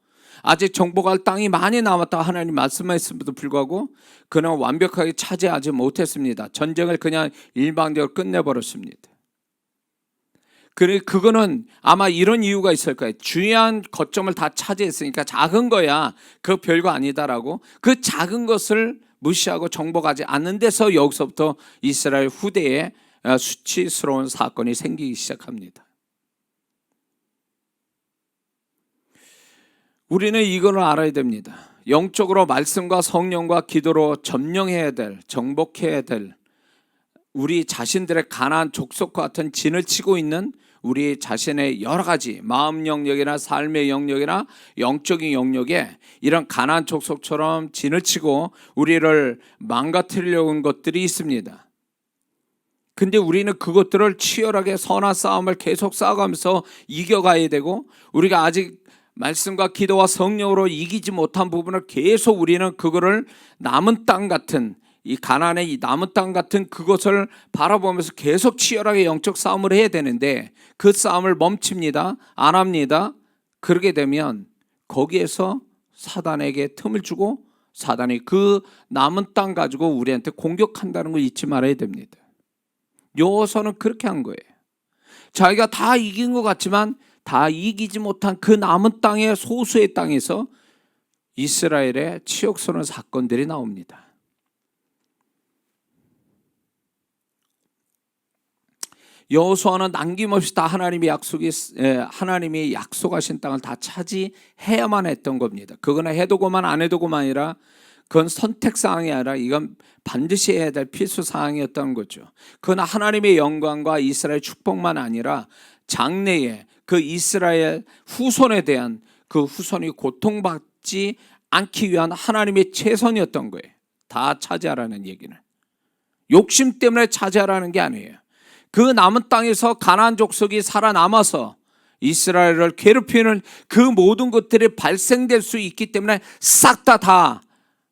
아직 정복할 땅이 많이 남았다고 하나님 말씀하셨음에도 불구하고 그는 완벽하게 차지하지 못했습니다. 전쟁을 그냥 일방적으로 끝내버렸습니다. 그거는 아마 이런 이유가 있을 거예요. 중요한 거점을 다 차지했으니까 작은 거야, 그 별거 아니다라고 그 작은 것을 무시하고 정복하지 않는 데서 여기서부터 이스라엘 후대에 수치스러운 사건이 생기기 시작합니다. 우리는 이걸 알아야 됩니다. 영적으로 말씀과 성령과 기도로 점령해야 될, 정복해야 될 우리 자신들의 가나안 족속과 같은 진을 치고 있는 우리 자신의 여러 가지 마음 영역이나 삶의 영역이나 영적인 영역에 이런 가나안 족속처럼 진을 치고 우리를 망가뜨리려고 한 것들이 있습니다. 근데 우리는 그것들을 치열하게 선한 싸움을 계속 싸워가면서 이겨가야 되고, 우리가 아직 말씀과 기도와 성령으로 이기지 못한 부분을 계속 우리는 그거를 남은 땅 같은, 이 가나안의 이 남은 땅 같은 그것을 바라보면서 계속 치열하게 영적 싸움을 해야 되는데, 그 싸움을 멈춥니다. 안 합니다. 그러게 되면 거기에서 사단에게 틈을 주고 사단이 그 남은 땅 가지고 우리한테 공격한다는 걸 잊지 말아야 됩니다. 여호수아는 그렇게 한 거예요. 자기가 다 이긴 것 같지만 다 이기지 못한 그 남은 땅의 소수의 땅에서 이스라엘의 치욕스러운 사건들이 나옵니다. 여호수아는 남김없이 다 하나님이 약속하신 땅을 다 차지해야만 했던 겁니다. 그거는 해도고만 안 해도고만 아니라, 그건 선택사항이 아니라 이건 반드시 해야 될 필수사항이었던 거죠. 그건 하나님의 영광과 이스라엘 축복만 아니라 장래에 그 이스라엘 후손에 대한, 그 후손이 고통받지 않기 위한 하나님의 최선이었던 거예요. 다 차지하라는 얘기는 욕심 때문에 차지하라는 게 아니에요. 그 남은 땅에서 가나안 족속이 살아남아서 이스라엘을 괴롭히는 그 모든 것들이 발생될 수 있기 때문에 싹 다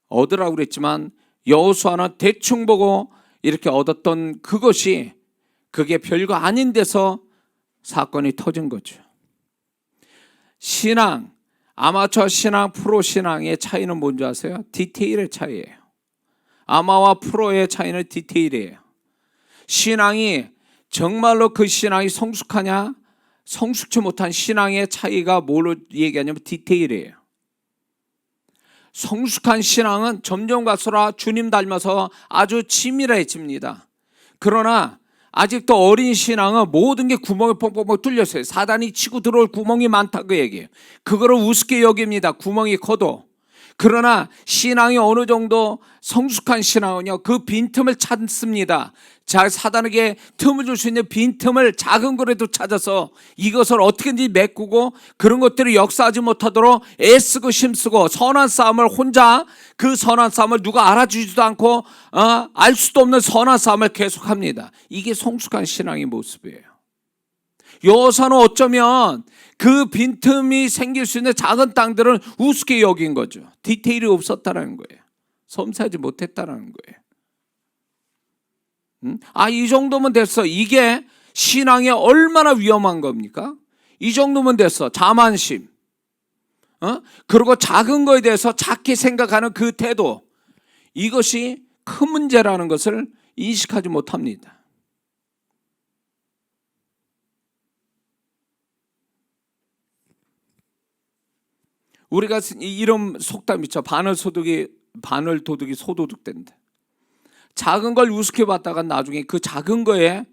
얻으라고 그랬지만, 여호수아는 대충 보고 이렇게 얻었던 그것이 그게 별거 아닌 데서 사건이 터진 거죠. 신앙, 아마추어 신앙, 프로 신앙의 차이는 뭔지 아세요? 디테일의 차이예요. 아마와 프로의 차이는 디테일이에요. 신앙이 정말로 그 신앙이 성숙하냐, 성숙치 못한 신앙의 차이가 뭘로 얘기하냐면 디테일이에요. 성숙한 신앙은 점점 갈수록 주님 닮아서 아주 치밀해집니다. 그러나 아직도 어린 신앙은 모든 게 구멍이 뻥뻥뻥 뚫렸어요. 사단이 치고 들어올 구멍이 많다고 얘기해요. 그거를 우습게 여깁니다. 구멍이 커도. 그러나 신앙이 어느 정도 성숙한 신앙은요, 그 빈틈을 찾습니다. 자, 사단에게 틈을 줄 수 있는 빈틈을 작은 거라도 찾아서 이것을 어떻게든지 메꾸고, 그런 것들이 역사하지 못하도록 애쓰고 힘쓰고, 선한 싸움을 혼자, 그 선한 싸움을 누가 알아주지도 않고 알 수도 없는 선한 싸움을 계속합니다. 이게 성숙한 신앙의 모습이에요. 여호수아는 어쩌면 그 빈틈이 생길 수 있는 작은 땅들은 우습게 여긴 거죠. 디테일이 없었다는 거예요. 섬세하지 못했다는 거예요. 이 정도면 됐어. 이게 신앙에 얼마나 위험한 겁니까? 이 정도면 됐어. 자만심, 그리고 작은 거에 대해서 작게 생각하는 그 태도, 이것이 큰 문제라는 것을 인식하지 못합니다. 우리가 이런 속담 있죠. 바늘 도둑이 소도둑 된다. 작은 걸 우습게 봤다가 나중에 그 작은 거에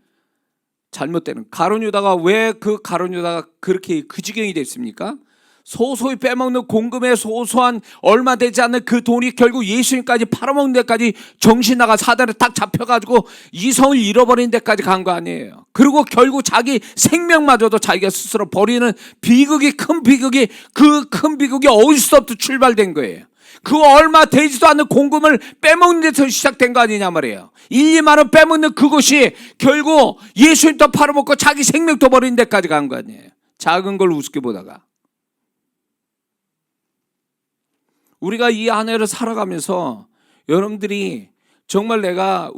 잘못되는. 가룟 유다가 왜 가룟 유다가 그렇게 그 지경이 됐습니까? 소소히 빼먹는 공금의 소소한 얼마 되지 않는 그 돈이 결국 예수님까지 팔아먹는 데까지 정신 나가 사단에 딱 잡혀가지고 이성을 잃어버린 데까지 간 거 아니에요. 그리고 결국 자기 생명마저도 자기가 스스로 버리는 비극이, 그 큰 비극이 어디서부터 출발된 거예요. 그 얼마 되지도 않는 공금을 빼먹는 데서 시작된 거 아니냐 말이에요. 1, 2만 원 빼먹는 그것이 결국 예수님도 팔아먹고 자기 생명도 버린 데까지 간 거 아니에요. 작은 걸 우습게 보다가. 우리가 이 한 해를 살아가면서 여러분들이 정말 내가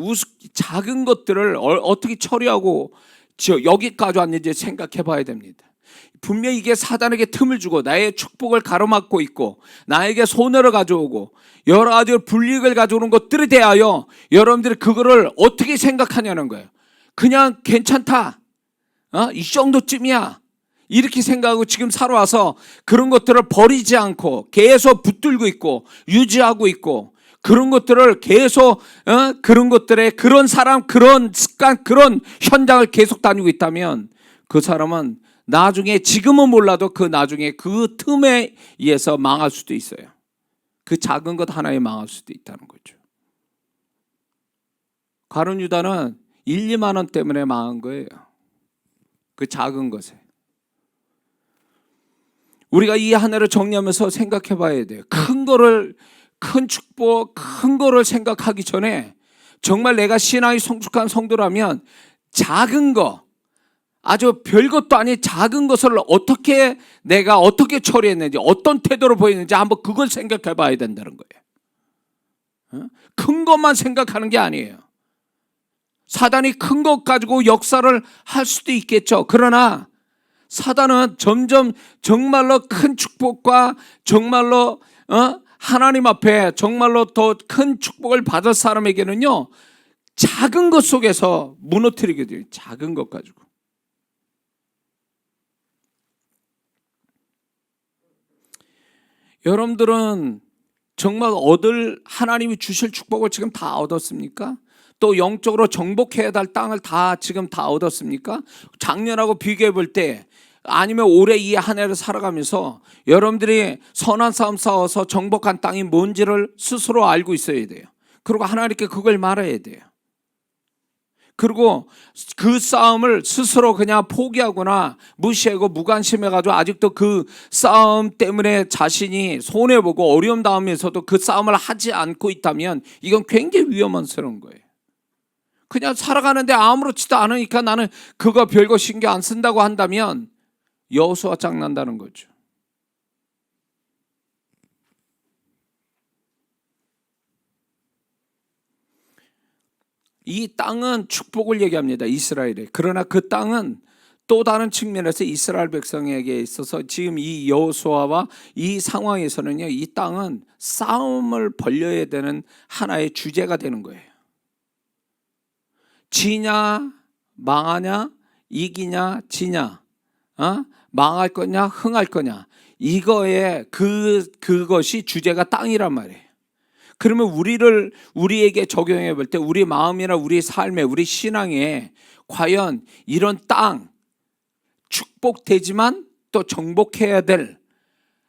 작은 것들을 어떻게 처리하고 여기까지 왔는지 생각해 봐야 됩니다. 분명히 이게 사단에게 틈을 주고 나의 축복을 가로막고 있고 나에게 손해를 가져오고 여러 가지 불이익을 가져오는 것들에 대하여 여러분들이 그거를 어떻게 생각하냐는 거예요. 그냥 괜찮다, 이 정도쯤이야, 이렇게 생각하고 지금 살아와서 그런 것들을 버리지 않고 계속 붙들고 있고 유지하고 있고, 그런 것들을 계속 그런 것들에 그런 사람, 그런 습관, 그런 현장을 계속 다니고 있다면 그 사람은 나중에, 지금은 몰라도 그 나중에 그 틈에 의해서 망할 수도 있어요. 그 작은 것 하나에 망할 수도 있다는 거죠. 가룟 유다는 1, 2만 원 때문에 망한 거예요. 그 작은 것에. 우리가 이 한 해를 정리하면서 생각해 봐야 돼요. 큰 축복, 큰 거를 생각하기 전에 정말 내가 신앙이 성숙한 성도라면 작은 거, 아주 별것도 아닌 작은 것을 내가 어떻게 처리했는지, 어떤 태도로 보이는지 한번 그걸 생각해 봐야 된다는 거예요. 큰 것만 생각하는 게 아니에요. 사단이 큰 것 가지고 역사를 할 수도 있겠죠. 그러나 사단은 점점 정말로 큰 축복과 정말로 하나님 앞에 정말로 더 큰 축복을 받을 사람에게는요, 작은 것 속에서 무너뜨리게 돼요. 작은 것 가지고. 여러분들은 정말 하나님이 주실 축복을 지금 다 얻었습니까? 또 영적으로 정복해야 할 땅을 지금 다 얻었습니까? 작년하고 비교해 볼 때, 아니면 올해 이 한 해를 살아가면서 여러분들이 선한 싸움 싸워서 정복한 땅이 뭔지를 스스로 알고 있어야 돼요. 그리고 하나님께 그걸 말해야 돼요. 그리고 그 싸움을 스스로 그냥 포기하거나 무시하고 무관심해가지고 아직도 그 싸움 때문에 자신이 손해보고 어려움 당하면서도 그 싸움을 하지 않고 있다면 이건 굉장히 위험스러운 거예요. 그냥 살아가는데 아무렇지도 않으니까 나는 그거 별거 신경 안 쓴다고 한다면 여호수아 짱난다는 거죠. 이 땅은 축복을 얘기합니다. 이스라엘에. 그러나 그 땅은 또 다른 측면에서 이스라엘 백성에게 있어서 지금 이 여호수아와 이 상황에서는요, 이 땅은 싸움을 벌여야 되는 하나의 주제가 되는 거예요. 지냐 망하냐, 이기냐 지냐, 망할 거냐 흥할 거냐, 이거에 그것이 주제가 땅이란 말이에요. 그러면 우리에게 적용해 볼 때 우리 마음이나 우리 삶에, 우리 신앙에 과연 이런 땅, 축복되지만 또 정복해야 될,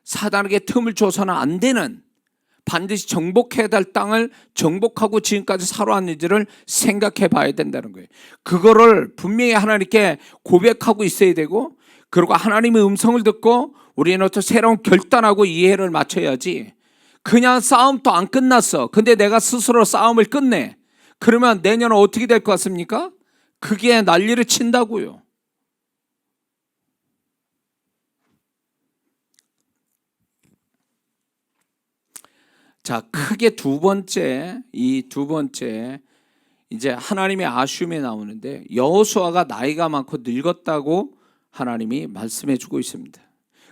사단에게 틈을 줘서는 안 되는, 반드시 정복해야 될 땅을 정복하고 지금까지 살아왔는지를 생각해 봐야 된다는 거예요. 그거를 분명히 하나님께 고백하고 있어야 되고, 그리고 하나님의 음성을 듣고 우리는 또 새로운 결단하고 이해를 맞춰야지, 그냥 싸움도 안 끝났어. 근데 내가 스스로 싸움을 끝내. 그러면 내년은 어떻게 될 것 같습니까? 그게 난리를 친다고요. 자, 크게 두 번째 이제 하나님의 아쉬움이 나오는데, 여호수아가 나이가 많고 늙었다고 하나님이 말씀해 주고 있습니다.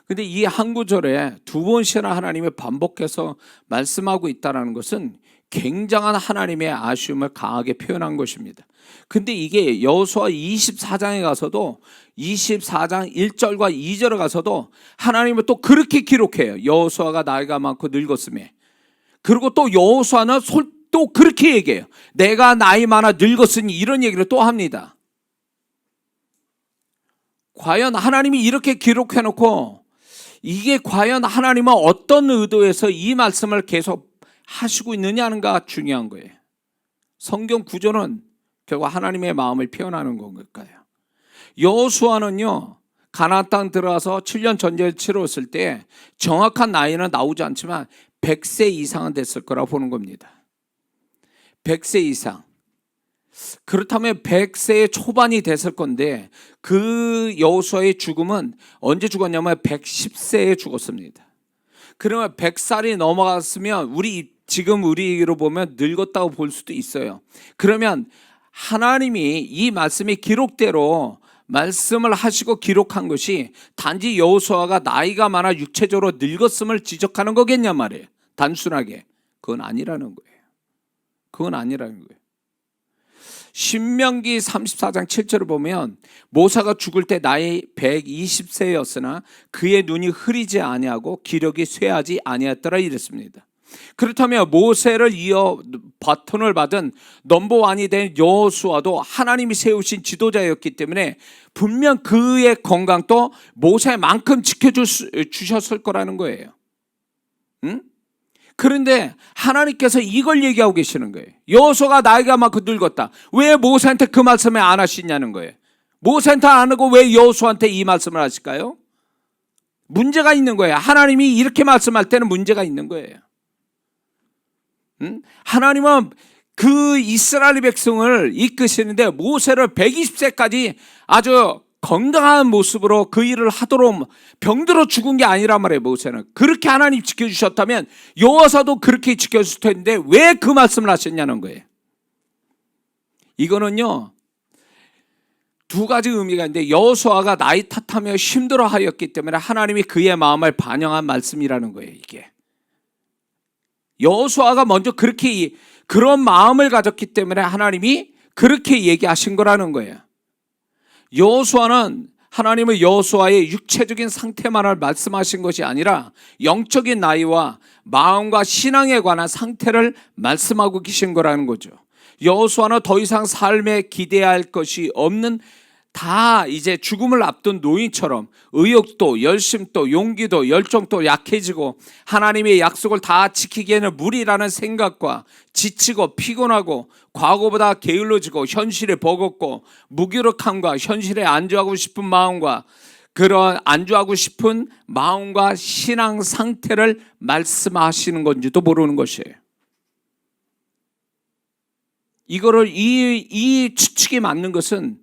근데 이 한 구절에 두 번씩이나 하나님이 반복해서 말씀하고 있다는 것은 굉장한 하나님의 아쉬움을 강하게 표현한 것입니다. 근데 이게 여호수아 24장에 가서도, 24장 1절과 2절에 가서도 하나님은 또 그렇게 기록해요. 여호수아가 나이가 많고 늙었음에. 그리고 또 여호수아는 또 그렇게 얘기해요. 내가 나이 많아 늙었으니, 이런 얘기를 또 합니다. 과연 하나님이 이렇게 기록해 놓고 이게 과연 하나님은 어떤 의도에서 이 말씀을 계속 하시고 있느냐는가 중요한 거예요. 성경 구조는 결국 하나님의 마음을 표현하는 건가요? 여호수아는요, 가나안 땅 들어와서 7년 전쟁을 치렀을 때 정확한 나이는 나오지 않지만 100세 이상은 됐을 거라고 보는 겁니다. 100세 이상. 그렇다면 100세의 초반이 됐을 건데, 그 여호수아의 죽음은 언제 죽었냐면 110세에 죽었습니다. 그러면 100살이 넘어갔으면 지금 우리로 보면 늙었다고 볼 수도 있어요. 그러면 하나님이 이 말씀의 기록대로 말씀을 하시고 기록한 것이 단지 여호수아가 나이가 많아 육체적으로 늙었음을 지적하는 거겠냐 말이에요. 단순하게. 그건 아니라는 거예요. 그건 아니라는 거예요. 신명기 34장 7절을 보면 모세가 죽을 때 나이 120세였으나 그의 눈이 흐리지 아니하고 기력이 쇠하지 아니하였더라 이랬습니다. 그렇다면 모세를 이어 바톤을 받은 넘버원이 된 여호수아도 하나님이 세우신 지도자였기 때문에 분명 그의 건강도 모세만큼 지켜주셨을 거라는 거예요. 응? 그런데 하나님께서 이걸 얘기하고 계시는 거예요. 여호수아가 나이가 많고 늙었다. 왜 모세한테 그 말씀을 안 하시냐는 거예요. 모세한테 안 하고 왜 여호수아한테 이 말씀을 하실까요? 문제가 있는 거예요. 하나님이 이렇게 말씀할 때는 문제가 있는 거예요. 하나님은 그 이스라엘 백성을 이끄시는데 모세를 120세까지 아주 건강한 모습으로 그 일을 하도록 병들어 죽은 게 아니란 말이에요. 모세는 그렇게 하나님 지켜주셨다면 여호와사도 그렇게 지켜줄 텐데 왜 그 말씀을 하셨냐는 거예요. 이거는요 두 가지 의미가 있는데, 여호수아가 나이 탓하며 힘들어하였기 때문에 하나님이 그의 마음을 반영한 말씀이라는 거예요. 이게 여호수아가 먼저 그렇게 그런 마음을 가졌기 때문에 하나님이 그렇게 얘기하신 거라는 거예요. 여호수아는 하나님은 여호수아의 육체적인 상태만을 말씀하신 것이 아니라 영적인 나이와 마음과 신앙에 관한 상태를 말씀하고 계신 거라는 거죠. 여호수아는 더 이상 삶에 기대할 것이 없는, 다 이제 죽음을 앞둔 노인처럼 의욕도 열심도 용기도 열정도 약해지고 하나님의 약속을 다 지키기에는 무리라는 생각과 지치고 피곤하고 과거보다 게을러지고 현실에 버겁고 무기력함과 현실에 안주하고 싶은 마음과 그런 안주하고 싶은 마음과 신앙 상태를 말씀하시는 건지도 모르는 것이에요. 이거를 이 추측이 맞는 것은,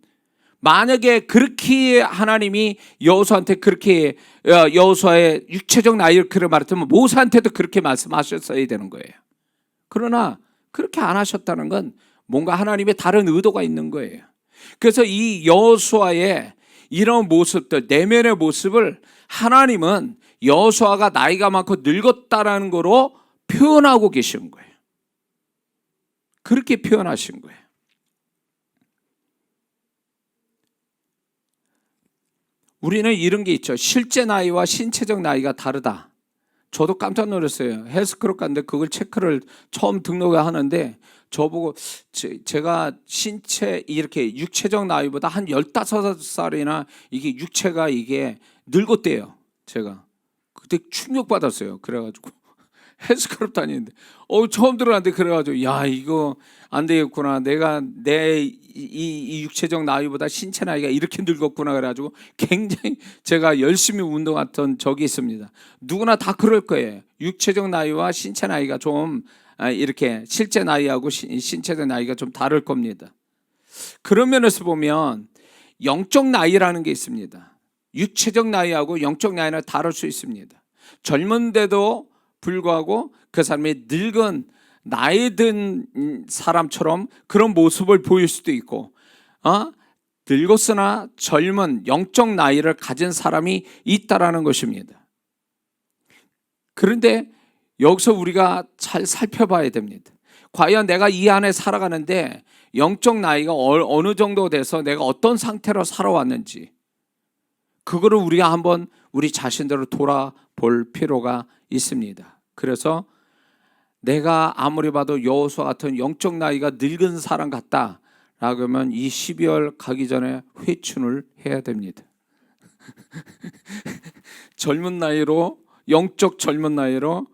만약에 그렇게 하나님이 여호수아한테 그렇게 여호수아의 육체적 나이를 그렇게 말했다면 모세한테도 그렇게 말씀하셨어야 되는 거예요. 그러나 그렇게 안 하셨다는 건 뭔가 하나님의 다른 의도가 있는 거예요. 그래서 이 여호수아의 이런 모습들, 내면의 모습을 하나님은 여호수아가 나이가 많고 늙었다라는 거로 표현하고 계신 거예요. 그렇게 표현하신 거예요. 우리는 이런 게 있죠. 실제 나이와 신체적 나이가 다르다. 저도 깜짝 놀랐어요. 헬스클럽 갔는데 그걸 체크를 처음 등록을 하는데 저보고 제가 신체 이렇게 육체적 나이보다 한 15살이나 이게 육체가 이게 늙었대요. 제가 그때 충격받았어요. 그래가지고 헬스클럽 다니는데 처음 들어갔는데 그래가지고 야 이거 안 되겠구나. 내가 이 육체적 나이보다 신체 나이가 이렇게 늙었구나. 그래가지고 굉장히 제가 열심히 운동했던 적이 있습니다. 누구나 다 그럴 거예요. 육체적 나이와 신체 나이가 좀 이렇게 실제 나이하고 신체적 나이가 좀 다를 겁니다. 그런 면에서 보면 영적 나이라는 게 있습니다. 육체적 나이하고 영적 나이는 다를 수 있습니다. 젊은데도 불구하고 그 사람이 늙은 나이 든 사람처럼 그런 모습을 보일 수도 있고, 늙었으나 젊은 영적 나이를 가진 사람이 있다라는 것입니다. 그런데 여기서 우리가 잘 살펴봐야 됩니다. 과연 내가 이 안에 살아가는데 영적 나이가 어느 정도 돼서 내가 어떤 상태로 살아왔는지, 그거를 우리가 한번 우리 자신들을 돌아볼 필요가 있습니다. 그래서 내가 아무리 봐도 여호수아 같은 영적 나이가 늙은 사람 같다 라고 하면 이 12월 가기 전에 회춘을 해야 됩니다. 젊은 나이로, 영적 젊은 나이로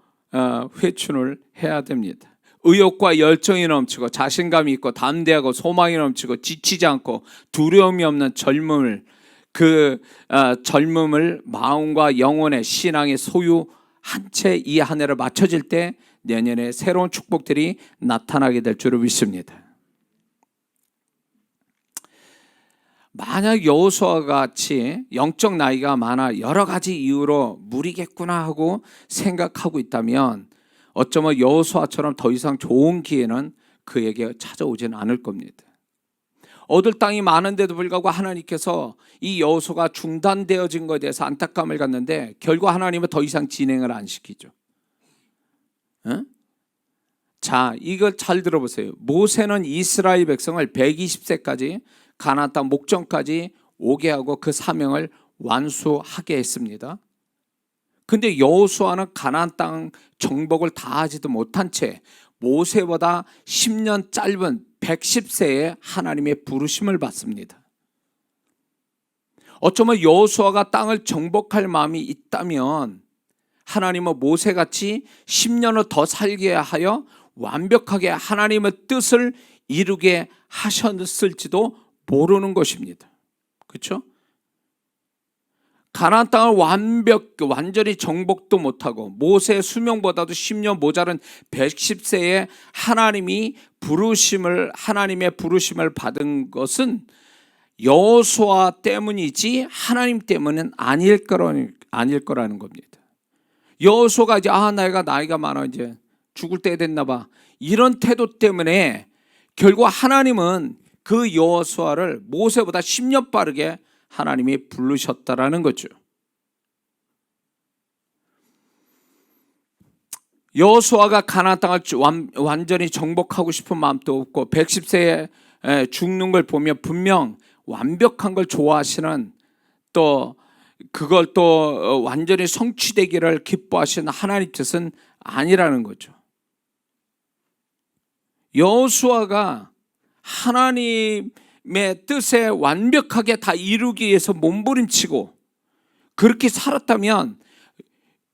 회춘을 해야 됩니다. 의욕과 열정이 넘치고 자신감이 있고 담대하고 소망이 넘치고 지치지 않고 두려움이 없는 젊음을, 그 젊음을 마음과 영혼의 신앙의 소유 한 채 이 한 해를 맞춰질 때 내년에 새로운 축복들이 나타나게 될 줄을 믿습니다. 만약 여호수아와 같이 영적 나이가 많아 여러 가지 이유로 무리겠구나 하고 생각하고 있다면 어쩌면 여호수아처럼 더 이상 좋은 기회는 그에게 찾아오지는 않을 겁니다. 얻을 땅이 많은데도 불구하고 하나님께서 이 여호수아가 중단되어진 것에 대해서 안타까움을 갖는데 결국 하나님은 더 이상 진행을 안 시키죠. 자, 이걸 잘 들어보세요. 모세는 이스라엘 백성을 120세까지 가나안 땅 목전까지 오게 하고 그 사명을 완수하게 했습니다. 근데 여호수아는 가나안 땅 정복을 다 하지도 못한 채 모세보다 10년 짧은 110세에 하나님의 부르심을 받습니다. 어쩌면 여호수아가 땅을 정복할 마음이 있다면 하나님은 모세같이 10년을 더 살게 하여 완벽하게 하나님의 뜻을 이루게 하셨을지도 모르는 것입니다. 그렇죠? 가나안 땅을 완전히 정복도 못하고 모세의 수명보다도 10년 모자른 110세에 하나님의 부르심을 받은 것은 여호수아 때문이지 하나님 때문은 아닐 거라는 겁니다. 여호수아가 이제 내가 나이가 많아 이제 죽을 때 됐나 봐, 이런 태도 때문에 결국 하나님은 그 여호수아를 모세보다 10년 빠르게 하나님이 부르셨다라는 거죠. 여호수아가 가나안 땅을 완전히 정복하고 싶은 마음도 없고 110세에 죽는 걸 보면 분명 완벽한 걸 좋아하시는, 또 그걸 또 완전히 성취되기를 기뻐하시는 하나님 뜻은 아니라는 거죠. 여호수아가 하나님의 뜻에 완벽하게 다 이루기 위해서 몸부림치고 그렇게 살았다면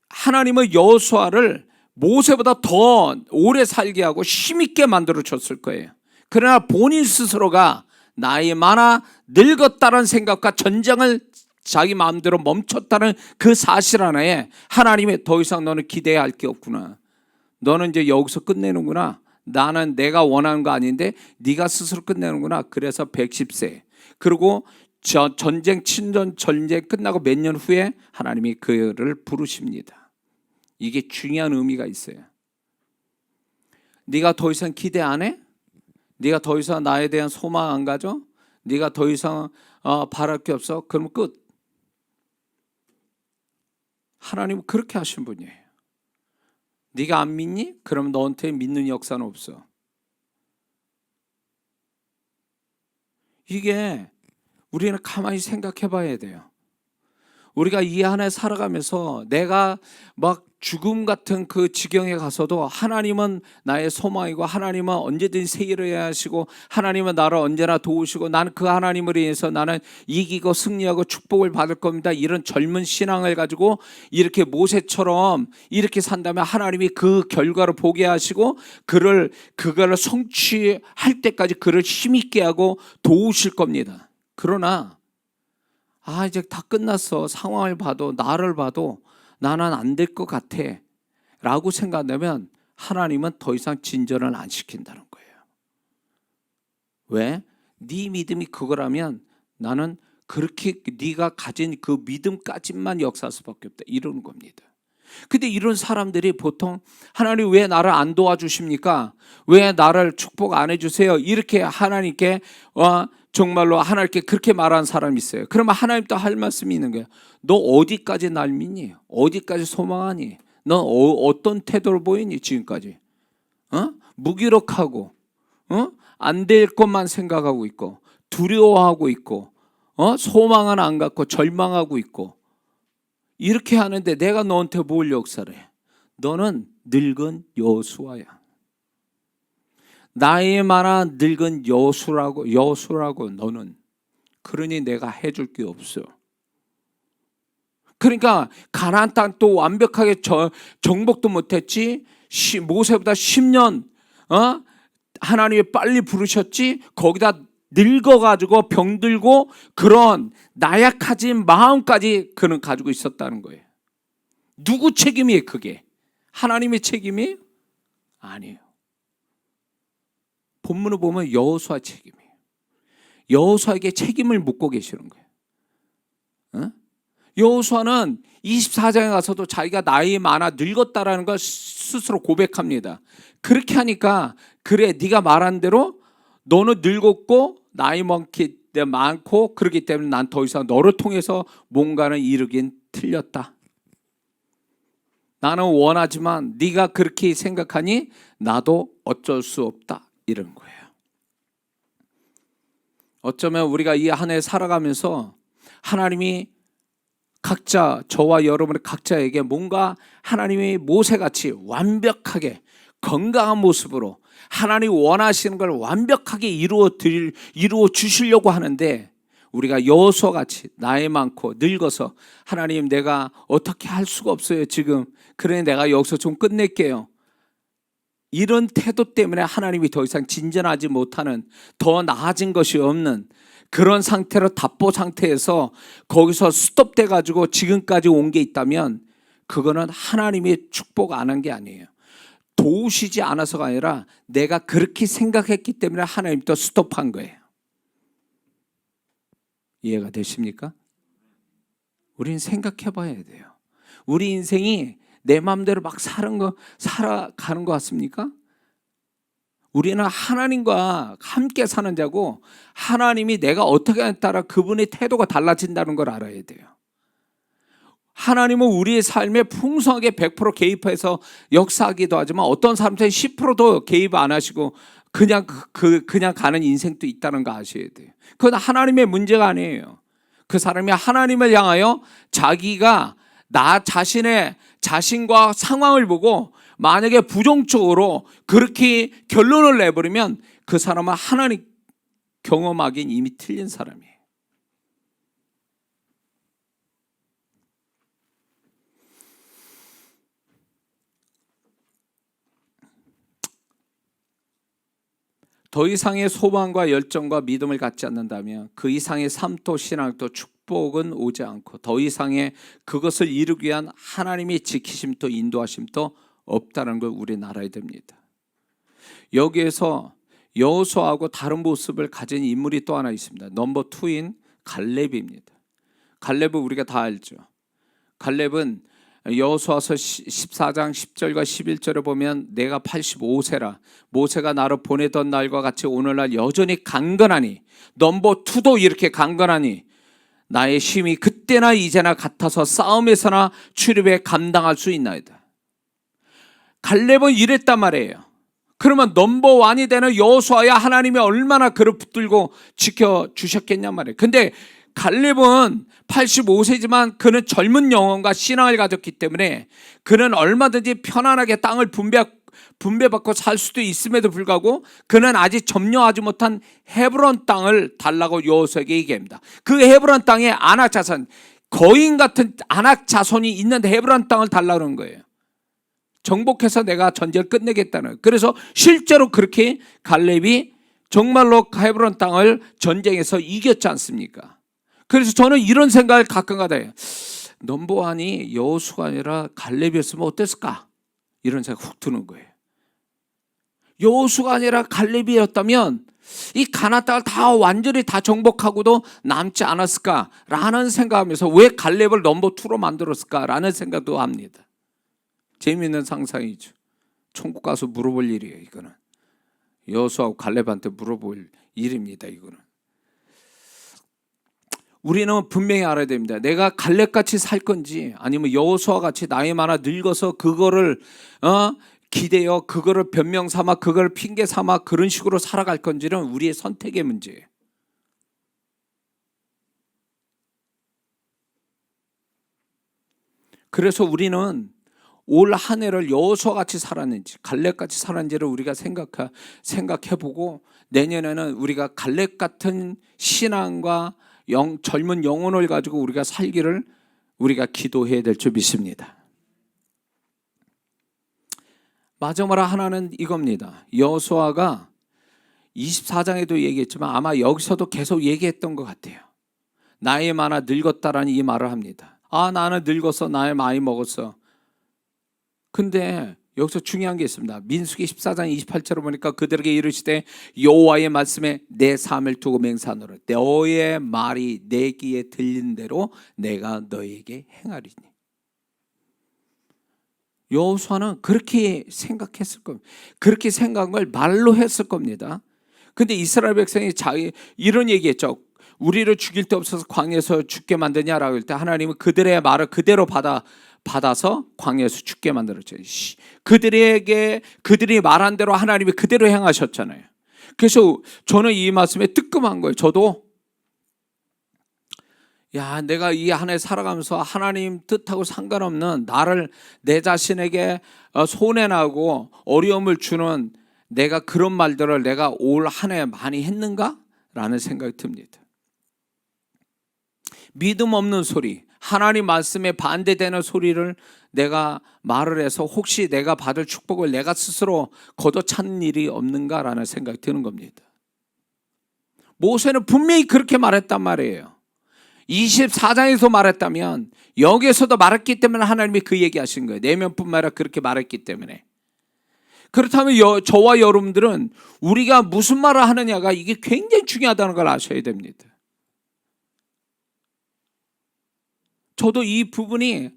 하나님은 여호수아를 모세보다 더 오래 살게 하고 힘있게 만들어 줬을 거예요. 그러나 본인 스스로가 나이 많아 늙었다는 생각과 전쟁을 자기 마음대로 멈췄다는 그 사실 하나에 하나님이 더 이상 너는 기대해야 할 게 없구나, 너는 이제 여기서 끝내는구나, 나는 내가 원하는 거 아닌데 네가 스스로 끝내는구나. 그래서 110세, 그리고 친전 전쟁 끝나고 몇 년 후에 하나님이 그를 부르십니다. 이게 중요한 의미가 있어요. 네가 더 이상 기대 안 해? 네가 더 이상 나에 대한 소망 안 가져? 네가 더 이상 바랄 게 없어? 그럼 끝. 하나님은 그렇게 하신 분이에요. 네가 안 믿니? 그럼 너한테 믿는 역사는 없어. 이게 우리는 가만히 생각해 봐야 돼요. 우리가 이 안에 살아가면서 내가 막 죽음 같은 그 지경에 가서도 하나님은 나의 소망이고 하나님은 언제든지 새 일을 해야 하시고 하나님은 나를 언제나 도우시고 나는 그 하나님을 위해서 나는 이기고 승리하고 축복을 받을 겁니다. 이런 젊은 신앙을 가지고 이렇게 모세처럼 이렇게 산다면 하나님이 그 결과를 보게 하시고 그거를 성취할 때까지 그를 힘있게 하고 도우실 겁니다. 그러나 이제 다 끝났어, 상황을 봐도 나를 봐도 나는 안 될 것 같아 라고 생각하면 하나님은 더 이상 진전을 안 시킨다는 거예요. 왜? 네 믿음이 그거라면 나는 그렇게 네가 가진 그 믿음까지만 역사할 수밖에 없다, 이러는 겁니다. 근데 이런 사람들이 보통 하나님 왜 나를 안 도와주십니까? 왜 나를 축복 안 해주세요? 이렇게 하나님께 정말로 하나님께 그렇게 말하는 사람이 있어요. 그러면 하나님도 할 말씀이 있는 거예요. 너 어디까지 날 믿니? 어디까지 소망하니? 너 어떤 태도를 보이니 지금까지? 무기력하고 안 될 것만 생각하고 있고 두려워하고 있고 소망은 안 갖고 절망하고 있고 이렇게 하는데 내가 너한테 뭘 역사를 해? 너는 늙은 여호수아야. 나이 많아 늙은 여호수라고 너는. 그러니 내가 해줄 게 없어. 그러니까 가나안 땅 또 완벽하게 정복도 못했지. 모세보다 10년 하나님이 빨리 부르셨지. 거기다 늙어가지고 병들고 그런 나약해진 마음까지 그는 가지고 있었다는 거예요. 누구 책임이에요 그게? 하나님의 책임이? 아니에요. 본문을 보면 여호수아 책임이에요. 여호수아에게 책임을 묻고 계시는 거예요. 여호수아는 24장에 가서도 자기가 나이 많아 늙었다라는 걸 스스로 고백합니다. 그렇게 하니까 그래 네가 말한 대로 너는 늙었고 나이 많고 그렇기 때문에 난 더 이상 너를 통해서 뭔가를 이루긴 틀렸다. 나는 원하지만 네가 그렇게 생각하니 나도 어쩔 수 없다, 이런 거예요. 어쩌면 우리가 이 한 해 살아가면서 하나님이 각자, 저와 여러분 각자에게 뭔가 하나님이 모세같이 완벽하게 건강한 모습으로 하나님이 원하시는 걸 완벽하게 이루어 주시려고 하는데 우리가 여호수아같이 나이 많고 늙어서 하나님 내가 어떻게 할 수가 없어요 지금. 그래 내가 여기서 좀 끝낼게요. 이런 태도 때문에 하나님이 더 이상 진전하지 못하는, 더 나아진 것이 없는 그런 상태로 답보 상태에서 거기서 스톱돼 가지고 지금까지 온 게 있다면 그거는 하나님이 축복 안 한 게 아니에요. 도우시지 않아서가 아니라 내가 그렇게 생각했기 때문에 하나님 또 스톱한 거예요. 이해가 되십니까? 우린 생각해 봐야 돼요. 우리 인생이 내 마음대로 막 살아가는 것 같습니까? 우리는 하나님과 함께 사는 자고 하나님이 내가 어떻게 하냐에 따라 그분의 태도가 달라진다는 걸 알아야 돼요. 하나님은 우리의 삶에 풍성하게 100% 개입해서 역사하기도 하지만 어떤 사람들은 10%도 개입 안 하시고 그냥 가는 인생도 있다는 거 아셔야 돼요. 그건 하나님의 문제가 아니에요. 그 사람이 하나님을 향하여 자기가 나 자신과 상황을 보고 만약에 부정적으로 그렇게 결론을 내버리면 그 사람은 하나님 경험하기엔 이미 틀린 사람이에요. 더 이상의 소망과 열정과 믿음을 갖지 않는다면 그 이상의 삶도 신앙도 축복은 오지 않고 더 이상의 그것을 이루기 위한 하나님의 지키심도 인도하심도 없다는 걸 우리는 알아야 됩니다. 여기에서 여호수아하고 다른 모습을 가진 인물이 또 하나 있습니다. 넘버 2인 갈렙입니다. 갈렙은 우리가 다 알죠. 갈렙은 여호수아서 14장 10절과 11절에 보면 내가 85세라 모세가 나를 보내던 날과 같이 오늘날 여전히 강건하니 넘버 2도 이렇게 강건하니 나의 힘이 그때나 이제나 같아서 싸움에서나 출입에 감당할 수 있나이다. 갈렙은 이랬단 말이에요. 그러면 넘버 1이 되는 여호수아야 하나님이 얼마나 그를 붙들고 지켜주셨겠냔 말이에요. 근데 갈렙은 85세지만 그는 젊은 영혼과 신앙을 가졌기 때문에 그는 얼마든지 편안하게 땅을 분배받고 살 수도 있음에도 불구하고 그는 아직 점령하지 못한 헤브론 땅을 달라고 여호수아에게 얘기합니다. 그 헤브론 땅에 아낙 자손, 거인 같은 아낙 자손이 있는 헤브론 땅을 달라는 거예요. 정복해서 내가 전쟁을 끝내겠다는. 그래서 실제로 그렇게 갈렙이 정말로 헤브론 땅을 전쟁에서 이겼지 않습니까? 그래서 저는 이런 생각을 가끔가다 해요. 넘버 1이 여호수아가 아니라 갈렙이었으면 어땠을까? 이런 생각 훅 드는 거예요. 여호수아가 아니라 갈렙이었다면 이 가나안 땅을 완전히 다 정복하고도 남지 않았을까라는 생각하면서 왜 갈렙을 넘버 2로 만들었을까라는 생각도 합니다. 재미있는 상상이죠. 천국 가서 물어볼 일이에요. 이거는 여호수아하고 갈렙한테 물어볼 일입니다. 이거는 우리는 분명히 알아야 됩니다. 내가 갈렙같이 살 건지 아니면 여호수아같이 나이 많아 늙어서 그거를 기대어 그거를 변명 삼아 그걸 핑계 삼아 그런 식으로 살아갈 건지는 우리의 선택의 문제예요. 그래서 우리는 올 한 해를 여호수아같이 살았는지 갈렙같이 살았는지를 우리가 생각해보고 내년에는 우리가 갈렙 같은 신앙과 젊은 영혼을 가지고 우리가 살기를 우리가 기도해야 될 줄 믿습니다. 마지막으로 하나는 이겁니다. 여호수아가 24장에도 얘기했지만 아마 여기서도 계속 얘기했던 것 같아요. 나이 많아 늙었다라는 이 말을 합니다. 나는 늙었어, 나이 많이 먹었어. 근데 여기서 중요한 게 있습니다. 민수기 14장 28절을 보니까 그들에게 이르시되 여호와의 말씀에 내 삶을 두고 맹세하노라. 너의 말이 내 귀에 들린 대로 내가 너에게 행하리니. 여호수아는 그렇게 생각했을 겁니다. 그렇게 생각한 걸 말로 했을 겁니다. 근데 이스라엘 백성이 이런 얘기했죠. 우리를 죽일 데 없어서 광야에서 죽게 만드냐라고 할 때 하나님은 그들의 말을 그대로 받아서 광야에서 죽게 만들었죠. 그들이 말한 대로 하나님이 그대로 행하셨잖아요. 그래서 저는 이 말씀에 뜨끔한 거예요. 저도 내가 이 한 해 살아가면서 하나님 뜻하고 상관없는 나를 내 자신에게 손해나고 어려움을 주는 내가 그런 말들을 내가 올 한 해 많이 했는가? 라는 생각이 듭니다. 믿음 없는 소리, 하나님 말씀에 반대되는 소리를 내가 말을 해서 혹시 내가 받을 축복을 내가 스스로 걷어차는 일이 없는가라는 생각이 드는 겁니다. 모세는 분명히 그렇게 말했단 말이에요. 24장에서 말했다면 여기에서도 말했기 때문에 하나님이 그 얘기하신 거예요. 내면뿐만 아니라 그렇게 말했기 때문에. 그렇다면 저와 여러분들은 우리가 무슨 말을 하느냐가 이게 굉장히 중요하다는 걸 아셔야 됩니다. 저도 이 부분이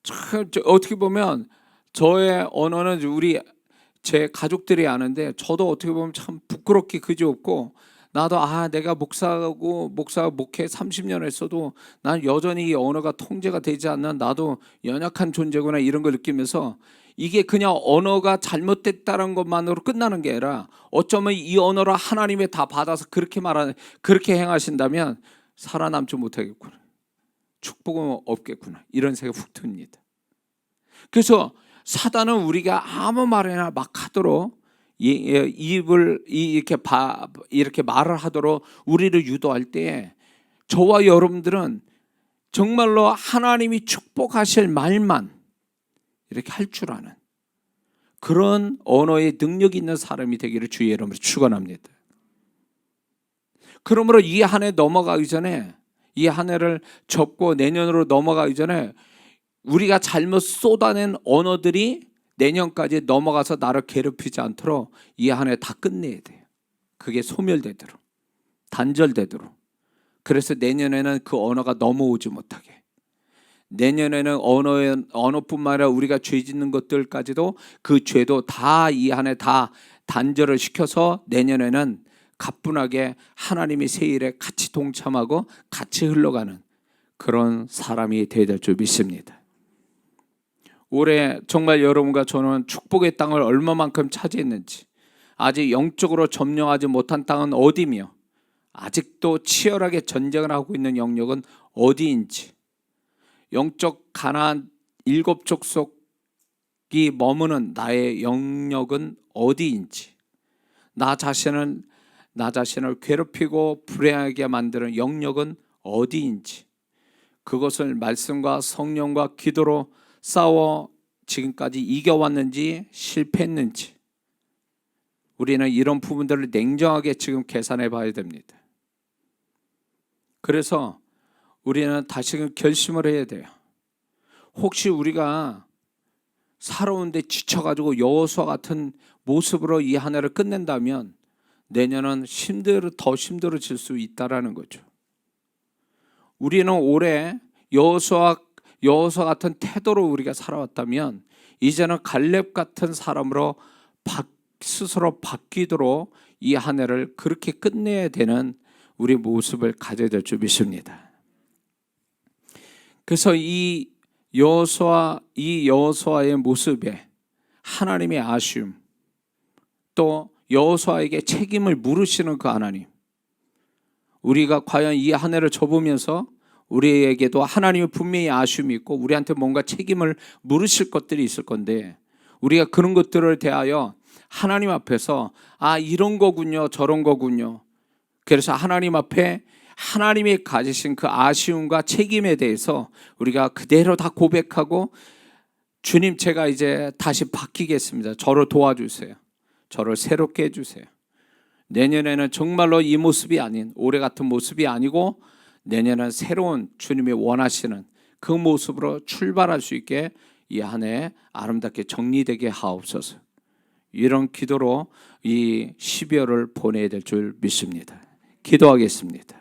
참 어떻게 보면 저의 언어는 제 가족들이 아는데 저도 어떻게 보면 참 부끄럽게 그지없고, 나도 내가 목사 목회 30년 했어도 난 여전히 이 언어가 통제가 되지 않는 나도 연약한 존재구나 이런 걸 느끼면서, 이게 그냥 언어가 잘못됐다는 것만으로 끝나는 게 아니라 어쩌면 이 언어를 하나님이 다 받아서 그렇게 행하신다면 살아남지 못하겠구나, 축복은 없겠구나, 이런 생각이 훅 듭니다. 그래서 사단은 우리가 아무 말이나 막 하도록 입을 이렇게 말을 하도록 우리를 유도할 때, 저와 여러분들은 정말로 하나님이 축복하실 말만 이렇게 할 줄 아는 그런 언어의 능력이 있는 사람이 되기를 주의 이름으로 축원합니다. 그러므로 이 한 해 넘어가기 전에, 이 한 해를 접고 내년으로 넘어가기 전에 우리가 잘못 쏟아낸 언어들이 내년까지 넘어가서 나를 괴롭히지 않도록 이 한 해 다 끝내야 돼요. 그게 소멸되도록, 단절되도록. 그래서 내년에는 그 언어가 넘어오지 못하게, 내년에는 언어뿐만 아니라 우리가 죄 짓는 것들까지도 그 죄도 다 이 한 해 다 단절을 시켜서 내년에는 가뿐하게 하나님이 새 일에 같이 동참하고 같이 흘러가는 그런 사람이 되어야 될 줄 믿습니다. 올해 정말 여러분과 저는 축복의 땅을 얼마만큼 차지했는지, 아직 영적으로 점령하지 못한 땅은 어디며 아직도 치열하게 전쟁을 하고 있는 영역은 어디인지, 영적 가나안 7족속이 머무는 나의 영역은 어디인지, 나 자신을 괴롭히고 불행하게 만드는 영역은 어디인지, 그것을 말씀과 성령과 기도로 싸워 지금까지 이겨왔는지 실패했는지, 우리는 이런 부분들을 냉정하게 지금 계산해 봐야 됩니다. 그래서 우리는 다시금 결심을 해야 돼요. 혹시 우리가 살아오는데 지쳐가지고 여호수아 같은 모습으로 이 한 해를 끝낸다면 내년은 더 힘들어질 수 있다라는 거죠. 우리는 올해 여호수아 같은 태도로 우리가 살아왔다면 이제는 갈렙 같은 사람으로 스스로 바뀌도록 이 한 해를 그렇게 끝내야 되는 우리 모습을 가져야 될 줄 믿습니다. 그래서 이 여호수아의 모습에 하나님의 아쉬움, 또 여호수아에게 책임을 물으시는 그 하나님, 우리가 과연 이 한 해를 접으면서 우리에게도 하나님의 분명히 아쉬움이 있고 우리한테 뭔가 책임을 물으실 것들이 있을 건데, 우리가 그런 것들을 대하여 하나님 앞에서 이런 거군요, 저런 거군요. 그래서 하나님 앞에 하나님이 가지신 그 아쉬움과 책임에 대해서 우리가 그대로 다 고백하고, 주님, 제가 이제 다시 바뀌겠습니다. 저를 도와주세요. 저를 새롭게 해주세요. 내년에는 정말로 이 모습이 아닌, 올해 같은 모습이 아니고 내년은 새로운 주님이 원하시는 그 모습으로 출발할 수 있게 이 한 해 아름답게 정리되게 하옵소서. 이런 기도로 이 12월을 보내야 될 줄 믿습니다. 기도하겠습니다.